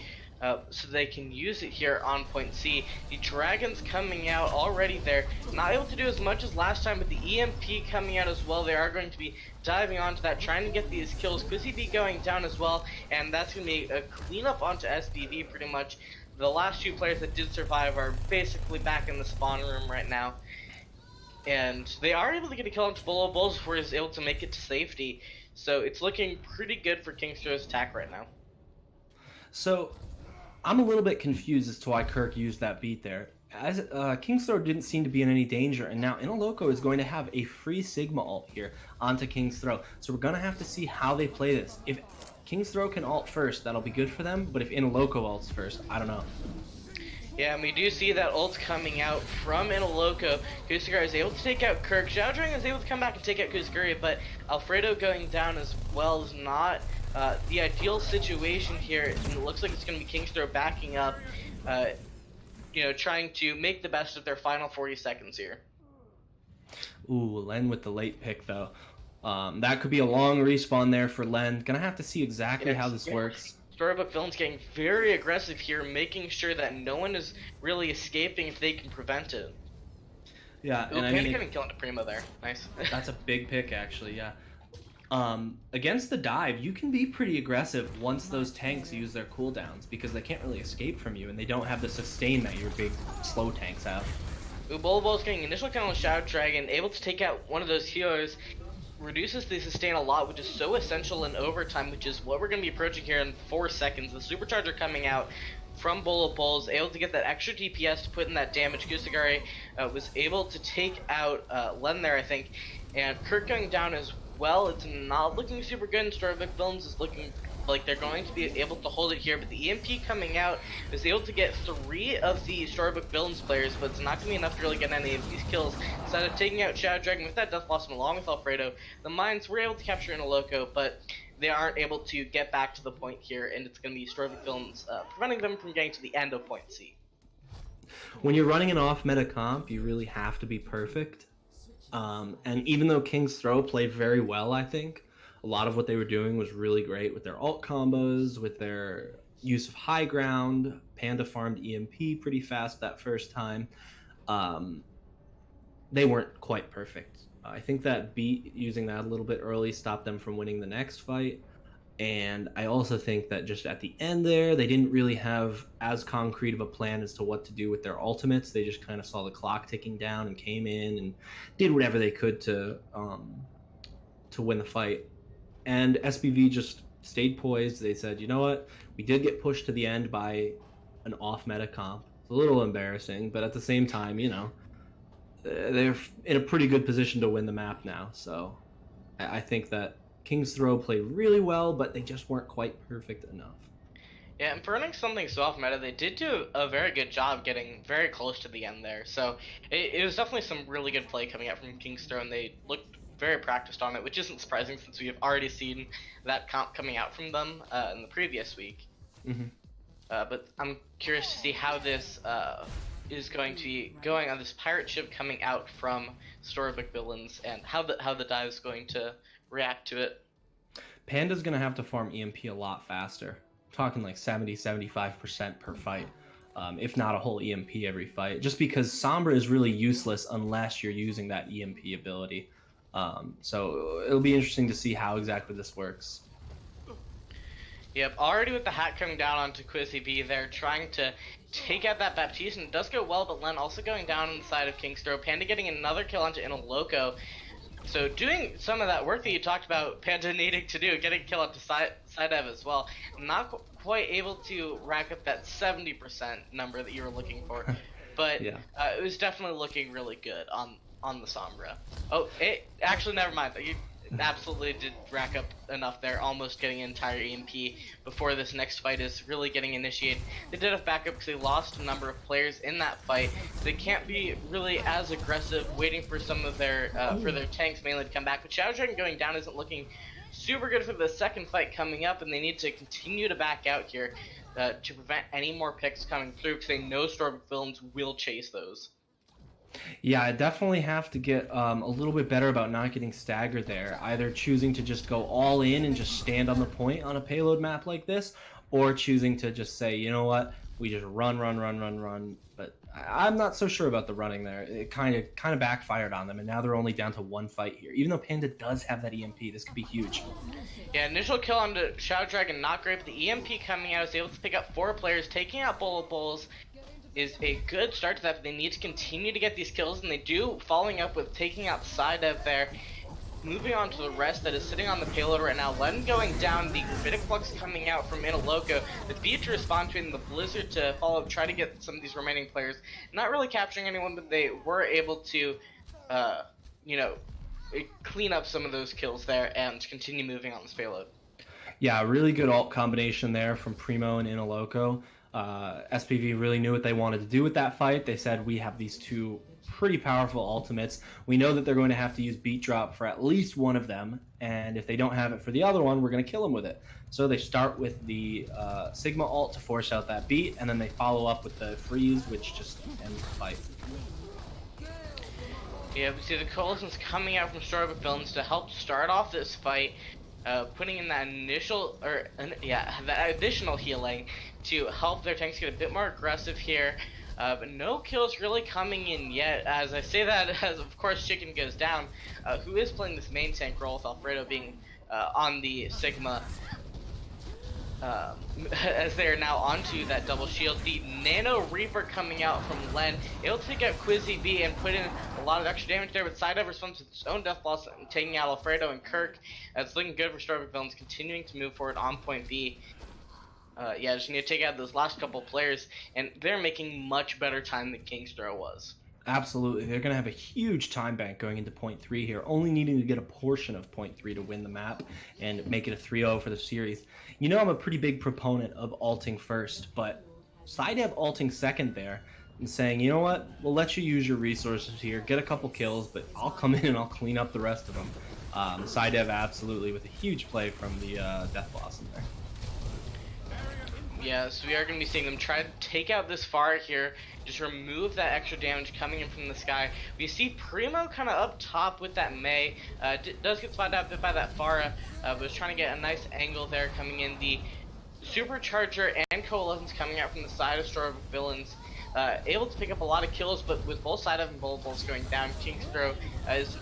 S2: so they can use it here on point C. The Dragons coming out already there, not able to do as much as last time, but the EMP coming out as well. They are going to be diving onto that, trying to get these kills. Could be going down as well, and that's going to be a cleanup onto SBV pretty much. The last 2 players that did survive are basically back in the spawn room right now. And they are able to get a kill onto Bolo Bulls before he's able to make it to safety. So it's looking pretty good for Kingstar's attack right now.
S3: So I'm a little bit confused as to why Kirk used that beat there. As Kingstar didn't seem to be in any danger, and now Inaloco is going to have a free Sigma ult here onto King's Throw. So we're going to have to see how they play this. If King's Throw can ult first, that'll be good for them, but if Inaloco ults first, I don't know.
S2: Yeah, and we do see that ult coming out from Inaloco. Kusagari is able to take out Kirk. Xiao Dragon is able to come back and take out Kusagari, but Alfredo going down as well is not the ideal situation here. And it looks like it's going to be Kingstar backing up, trying to make the best of their final 40 seconds here.
S3: Ooh, Len with the late pick, though. That could be a long respawn there for Len. Gonna have to see exactly how this works.
S2: StoryBook Villain's getting very aggressive here, making sure that no one is really escaping if they can prevent it.
S3: Yeah,
S2: and I mean, getting killed into Primo there. Nice.
S3: That's a big pick, actually. Yeah. Against the dive, you can be pretty aggressive once those tanks use their cooldowns because they can't really escape from you and they don't have the sustain that your big slow tanks have.
S2: Ubolobo's getting initial kill on Shadow Dragon, able to take out one of those healers. Reduces the sustain a lot, which is so essential in overtime, which is what we're going to be approaching here in 4 seconds. The Supercharger coming out from Bolo Bulls, able to get that extra DPS to put in that damage. Kusagari was able to take out Len there, I think, and Kirk going down as well. It's not looking super good, and StoryBook Films is looking like they're going to be able to hold it here, but the EMP coming out is able to get 3 of the StoryBook Villains players, but it's not going to be enough to really get any of these kills. Instead of taking out Shadow Dragon with that Death Blossom along with Alfredo, the Mines were able to capture Inaloco, but they aren't able to get back to the point here, and it's going to be StoryBook Villains preventing them from getting to the end of point C.
S3: When you're running an off-meta comp, you really have to be perfect. And even though King's Throw played very well, I think, a lot of what they were doing was really great with their ult combos, with their use of high ground. Panda farmed EMP pretty fast that first time. They weren't quite perfect. I think that beat using that a little bit early stopped them from winning the next fight. And I also think that just at the end there, they didn't really have as concrete of a plan as to what to do with their ultimates. They just kind of saw the clock ticking down and came in and did whatever they could to win the fight. And SBV just stayed poised. They said, you know what, we did get pushed to the end by an off meta comp. It's a little embarrassing, but at the same time, they're in a pretty good position to win the map now. So I think that King's Throw played really well, but they just weren't quite perfect enough.
S2: Yeah, and for running something so off meta, they did do a very good job getting very close to the end there. So it was definitely some really good play coming out from King's Throw, and they looked very practiced on it, which isn't surprising since we have already seen that comp coming out from them in the previous week.
S3: Mm-hmm.
S2: But I'm curious to see how this is going to be going on this pirate ship coming out from StoryBook Villains, and how the dive is going to react to it.
S3: Panda's going to have to farm EMP a lot faster. I'm talking like 70-75% per fight, if not a whole EMP every fight, just because Sombra is really useless unless you're using that EMP ability. So it'll be interesting to see how exactly this works.
S2: Yep, already with the hat coming down onto Quizzy B, they're trying to take out that Baptiste, and it does go well, but Len also going down on the side of King's Throw. Panda getting another kill onto Inaloco. So doing some of that work that you talked about Panda needing to do, getting a kill onto Sidev as well. Not quite able to rack up that 70% number that you were looking for, but
S3: Yeah.
S2: It was definitely looking really good on the Sombra. Oh, actually, never mind. You absolutely did rack up enough there, almost getting an entire EMP before this next fight is really getting initiated. They did have backup because they lost a number of players in that fight. They can't be really as aggressive, waiting for some of their for their tanks mainly to come back. But Shadow Dragon going down isn't looking super good for the second fight coming up, and they need to continue to back out here to prevent any more picks coming through, because they know StoryBook Villains will chase those.
S3: Yeah, I definitely have to get a little bit better about not getting staggered there. Either choosing to just go all in and just stand on the point on a payload map like this, or choosing to just say, you know what, we just run. But I'm not so sure about the running there. It kind of backfired on them, and now they're only down to one fight here. Even though Panda does have that EMP, this could be huge.
S2: Yeah, initial kill on the Shadow Dragon, not great, but the EMP coming out is able to pick up 4 players, taking out Bullet Bulls. Is a good start to that, but they need to continue to get these kills, and they do, following up with taking out Sidev there. Moving on to the rest that is sitting on the payload right now. Len going down, the Gravitic Flux coming out from Inaloco. The Beat to respond to it, and the Blizzard to follow up, try to get some of these remaining players. Not really capturing anyone, but they were able to, clean up some of those kills there and continue moving on this payload.
S3: Yeah, really good ult combination there from Primo and Inaloco. SPV really knew what they wanted to do with that fight. They said, we have these two pretty powerful ultimates. We know that they're going to have to use beat drop for at least one of them, and if they don't have it for the other one, we're going to kill them with it. So they start with the Sigma ult to force out that beat, and then they follow up with the freeze, which just ends the fight.
S2: Yeah, we see the coalitions coming out from StoryBook Villains to help start off this fight, putting in that that additional healing to help their tanks get a bit more aggressive here. But no kills really coming in yet. As I say that, as of course Chicken goes down, who is playing this main tank role with Alfredo being on the Sigma. As they are now onto that double shield. The Nano Reaper coming out from Len, able to take out Quizzy B and put in a lot of extra damage there, but Sidev responds with his own death loss, taking out Alfredo and Kirk. It's looking good for StoryBook Villains, continuing to move forward on point B. Just need to take out those last couple players, and they're making much better time than King's Throw was.
S3: Absolutely. They're going to have a huge time bank going into point 3 here, only needing to get a portion of point 3 to win the map and make it a 3-0 for the series. You know, I'm a pretty big proponent of ulting first, but Sidev ulting second there and saying, you know what, we'll let you use your resources here, get a couple kills, but I'll come in and I'll clean up the rest of them. Sidev absolutely with a huge play from the Death Blossom there.
S2: Yeah, so we are going to be seeing them try to take out this Pharah here, just remove that extra damage coming in from the sky. We see Primo kind of up top with that Mei, does get spotted out a bit by that Pharah, but was trying to get a nice angle there coming in. The Supercharger and Coalition's coming out from the side of StoryBook Villains. able to pick up a lot of kills, but with both side of them bullet going down, King's Throw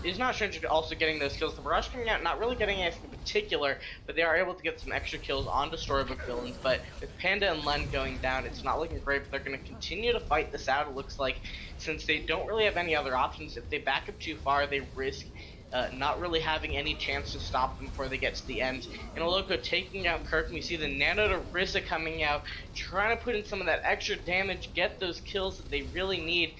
S2: is not strange also getting those kills. The Barrage coming out, not really getting anything in particular, but they are able to get some extra kills onto Storybook villains. But with Panda and Len going down, it's not looking great, but they're going to continue to fight this out, it looks like, since they don't really have any other options. If they back up too far, they risk not really having any chance to stop them before they get to the end. And Loco taking out Kirk, and we see the Nano to Rissa coming out, trying to put in some of that extra damage, get those kills that they really need.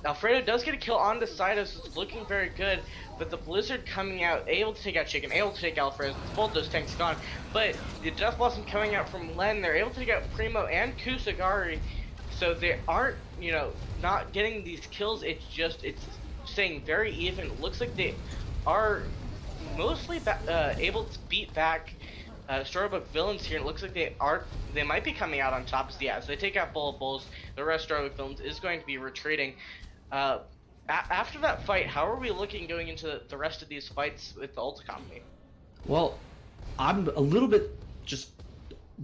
S2: Alfredo does get a kill on the side, so it's looking very good, but the Blizzard coming out, able to take out Chicken, able to take Alfredo, both those tanks gone, but the Death Blossom coming out from Len, they're able to take out Primo and Kusagari, so they aren't, not getting these kills, it's staying very even. It looks like they are mostly able to beat back Storybook villains here. It looks like they might be coming out on top. So yeah, as they take out Bullet Bulls, the rest of Storybook villains is going to be retreating. After that fight, how are we looking going into the rest of these fights with the Ult Company?
S3: Well, I'm a little bit just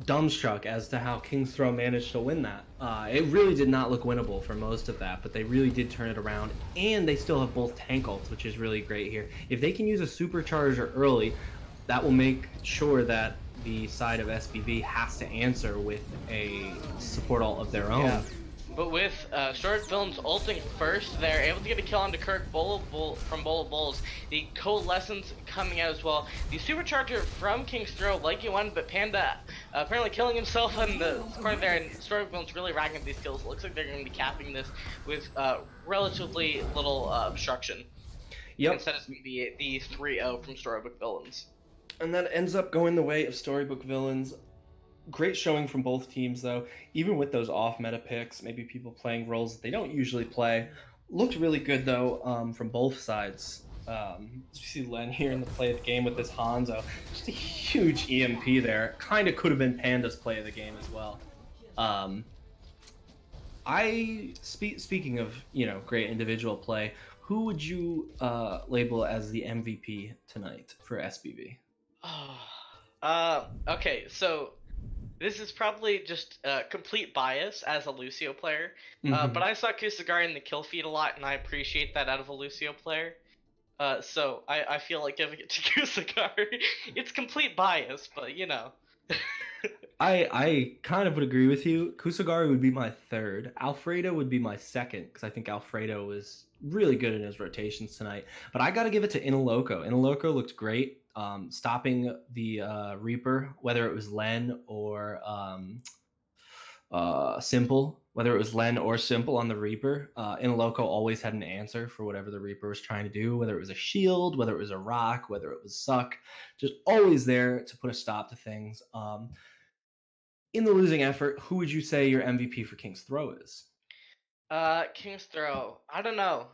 S3: dumbstruck as to how King's Throw managed to win that. It really did not look winnable for most of that, but they really did turn it around, and they still have both tank ults, which is really great here. If they can use a supercharger early, that will make sure that the side of SPV has to answer with a support ult of their own.
S2: Yeah. But with Storybook villains ulting first, they're able to get a kill onto Kirk from Bullet Bulls. The Coalescence coming out as well. The Supercharger from King's Throw, like you wanted, but Panda apparently killing himself in the corner there, and Storybook villains really racking up these kills. It looks like they're going to be capping this with relatively little obstruction.
S3: Yep.
S2: Instead, it's going to be the 3-0 from Storybook villains.
S3: And that ends up going the way of Storybook villains. Great showing from both teams, though. Even with those off-meta picks, maybe people playing roles that they don't usually play. Looked really good, though, from both sides. You see Len here in the play of the game with this Hanzo. Just a huge EMP there. Kind of could have been Panda's play of the game as well. Speaking of, great individual play, who would you label as the MVP tonight for SBV?
S2: Okay, so this is probably just complete bias as a Lucio player, but I saw Kusagari in the kill feed a lot, and I appreciate that out of a Lucio player. So I feel like giving it to Kusagari. It's complete bias, but
S3: I kind of would agree with you. Kusagari would be my third. Alfredo would be my second, because I think Alfredo was really good in his rotations tonight. But I got to give it to Inaloco. Inaloco looked great. Stopping the Reaper, whether it was Len or Simple, whether it was Len or Simple on the Reaper, Inaloco always had an answer for whatever the Reaper was trying to do, whether it was a shield, whether it was a rock, whether it was suck, just always there to put a stop to things. In the losing effort, who would you say your MVP for King's Throw is?
S2: King's Throw. I don't know.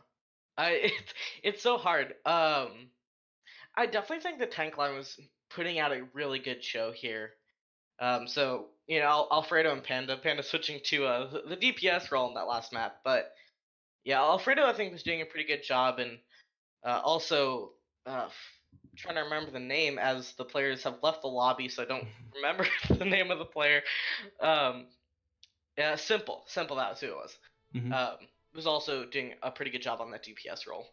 S2: It's so hard. I definitely think the tank line was putting out a really good show here. So Alfredo and Panda switching to the DPS role in that last map, but yeah, Alfredo I think was doing a pretty good job, and also trying to remember the name as the players have left the lobby, so I don't remember the name of the player. Yeah, Simple, that was who it was. Was also doing a pretty good job on that DPS role.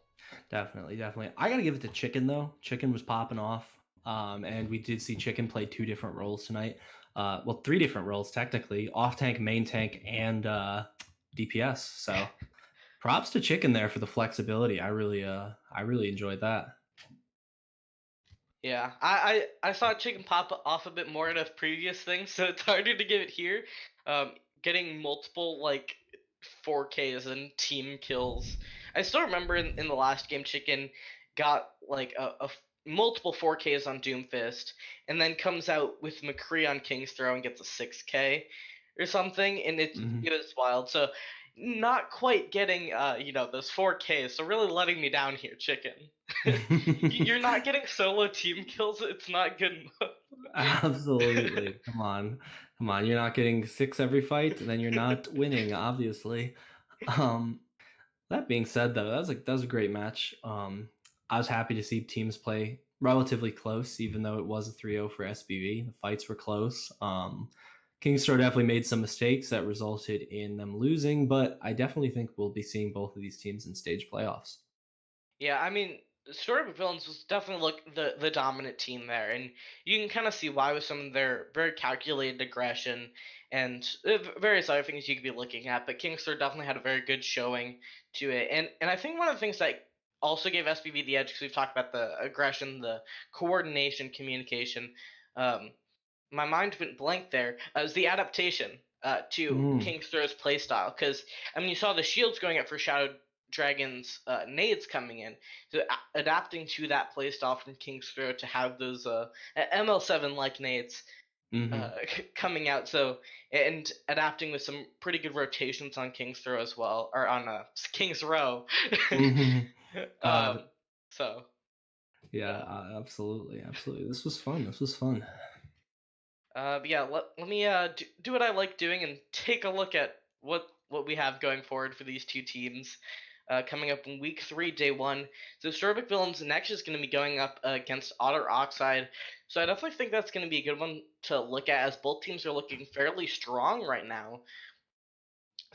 S3: Definitely. I gotta give it to Chicken, though. Chicken was popping off, and we did see Chicken play 2 different roles tonight. 3 different roles technically: off tank, main tank, and DPS. So props to Chicken there for the flexibility. I really enjoyed that.
S2: Yeah, I saw Chicken pop off a bit more in a previous thing, so it's harder to give it here. Getting multiple 4Ks and team kills. I still remember in the last game, Chicken got multiple 4Ks on Doomfist, and then comes out with McCree on King's Throw and gets a 6K or something, and it is wild. So not quite getting those 4Ks, so really letting me down here, Chicken. You're not getting solo team kills. It's not good enough.
S3: Absolutely. Come on. You're not getting 6 every fight, and then you're not winning, obviously. That being said, though, that was a great match. I was happy to see teams play relatively close, even though it was a 3-0 for SBV. The fights were close. Kingstro definitely made some mistakes that resulted in them losing, but I definitely think we'll be seeing both of these teams in stage playoffs.
S2: Yeah, I mean, Storybook Villains was definitely the dominant team there, and you can kind of see why with some of their very calculated aggression and various other things you could be looking at. But Kingster definitely had a very good showing to it, and I think one of the things that also gave SPV the edge, because we've talked about the aggression, the coordination, communication. Um, my mind went blank there. Was the adaptation to
S3: Mm,
S2: King's Throw's playstyle. Because, I mean, you saw the shields going up for Shadow Dragon's nades coming in. So adapting to that playstyle from King's Throw to have those ML7 like nades
S3: hmm
S2: coming out. So, and adapting with some pretty good rotations on King's Throw as well, or on King's Row.
S3: hmm
S2: um, so,
S3: Yeah,
S2: yeah.
S3: absolutely, absolutely. This was fun. This was fun.
S2: But yeah, let me do what I like doing and take a look at what we have going forward for these two teams. Coming up in week 3, day 1. So Storybook Villains next is going to be going up against Otter Oxide. So I definitely think that's going to be a good one to look at, as both teams are looking fairly strong right now.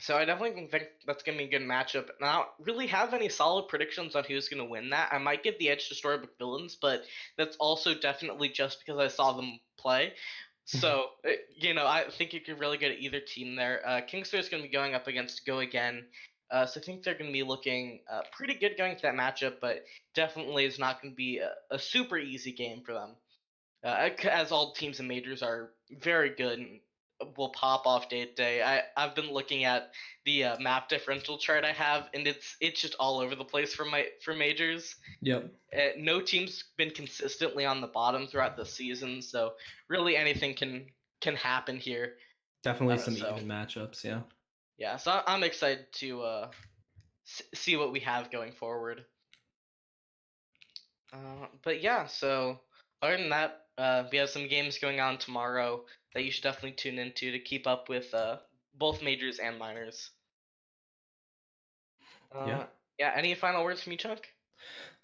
S2: So I definitely think that's going to be a good matchup. And I don't really have any solid predictions on who's going to win that. I might give the edge to Storybook Villains, but that's also definitely just because I saw them play. So, I think you could really get at either team there. Kingster is going to be going up against Go Again. So I think they're going to be looking pretty good going to that matchup, but definitely is not going to be a super easy game for them. As all teams and majors are very good and will pop off day to day. I've been looking at the map differential chart I have, and it's just all over the place for majors.
S3: Yep,
S2: No team's been consistently on the bottom throughout the season, so really anything can happen here.
S3: definitely some
S2: So
S3: even matchups. Yeah.
S2: yeah, so I'm excited to see what we have going forward. But yeah, so other than that, we have some games going on tomorrow that you should definitely tune into to keep up with both majors and minors.
S3: Yeah.
S2: Uh, yeah, any final words from you, Chuck?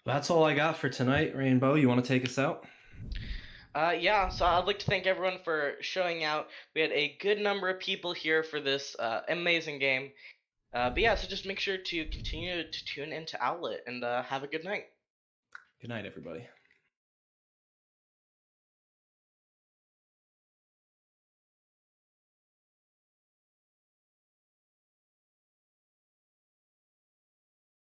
S3: That's all I got for tonight, Rainbow. You want to take us out?
S2: Yeah, so I'd like to thank everyone for showing out. We had a good number of people here for this amazing game. But yeah, so just make sure to continue to tune into Owlet and have a good night.
S3: Good night, everybody.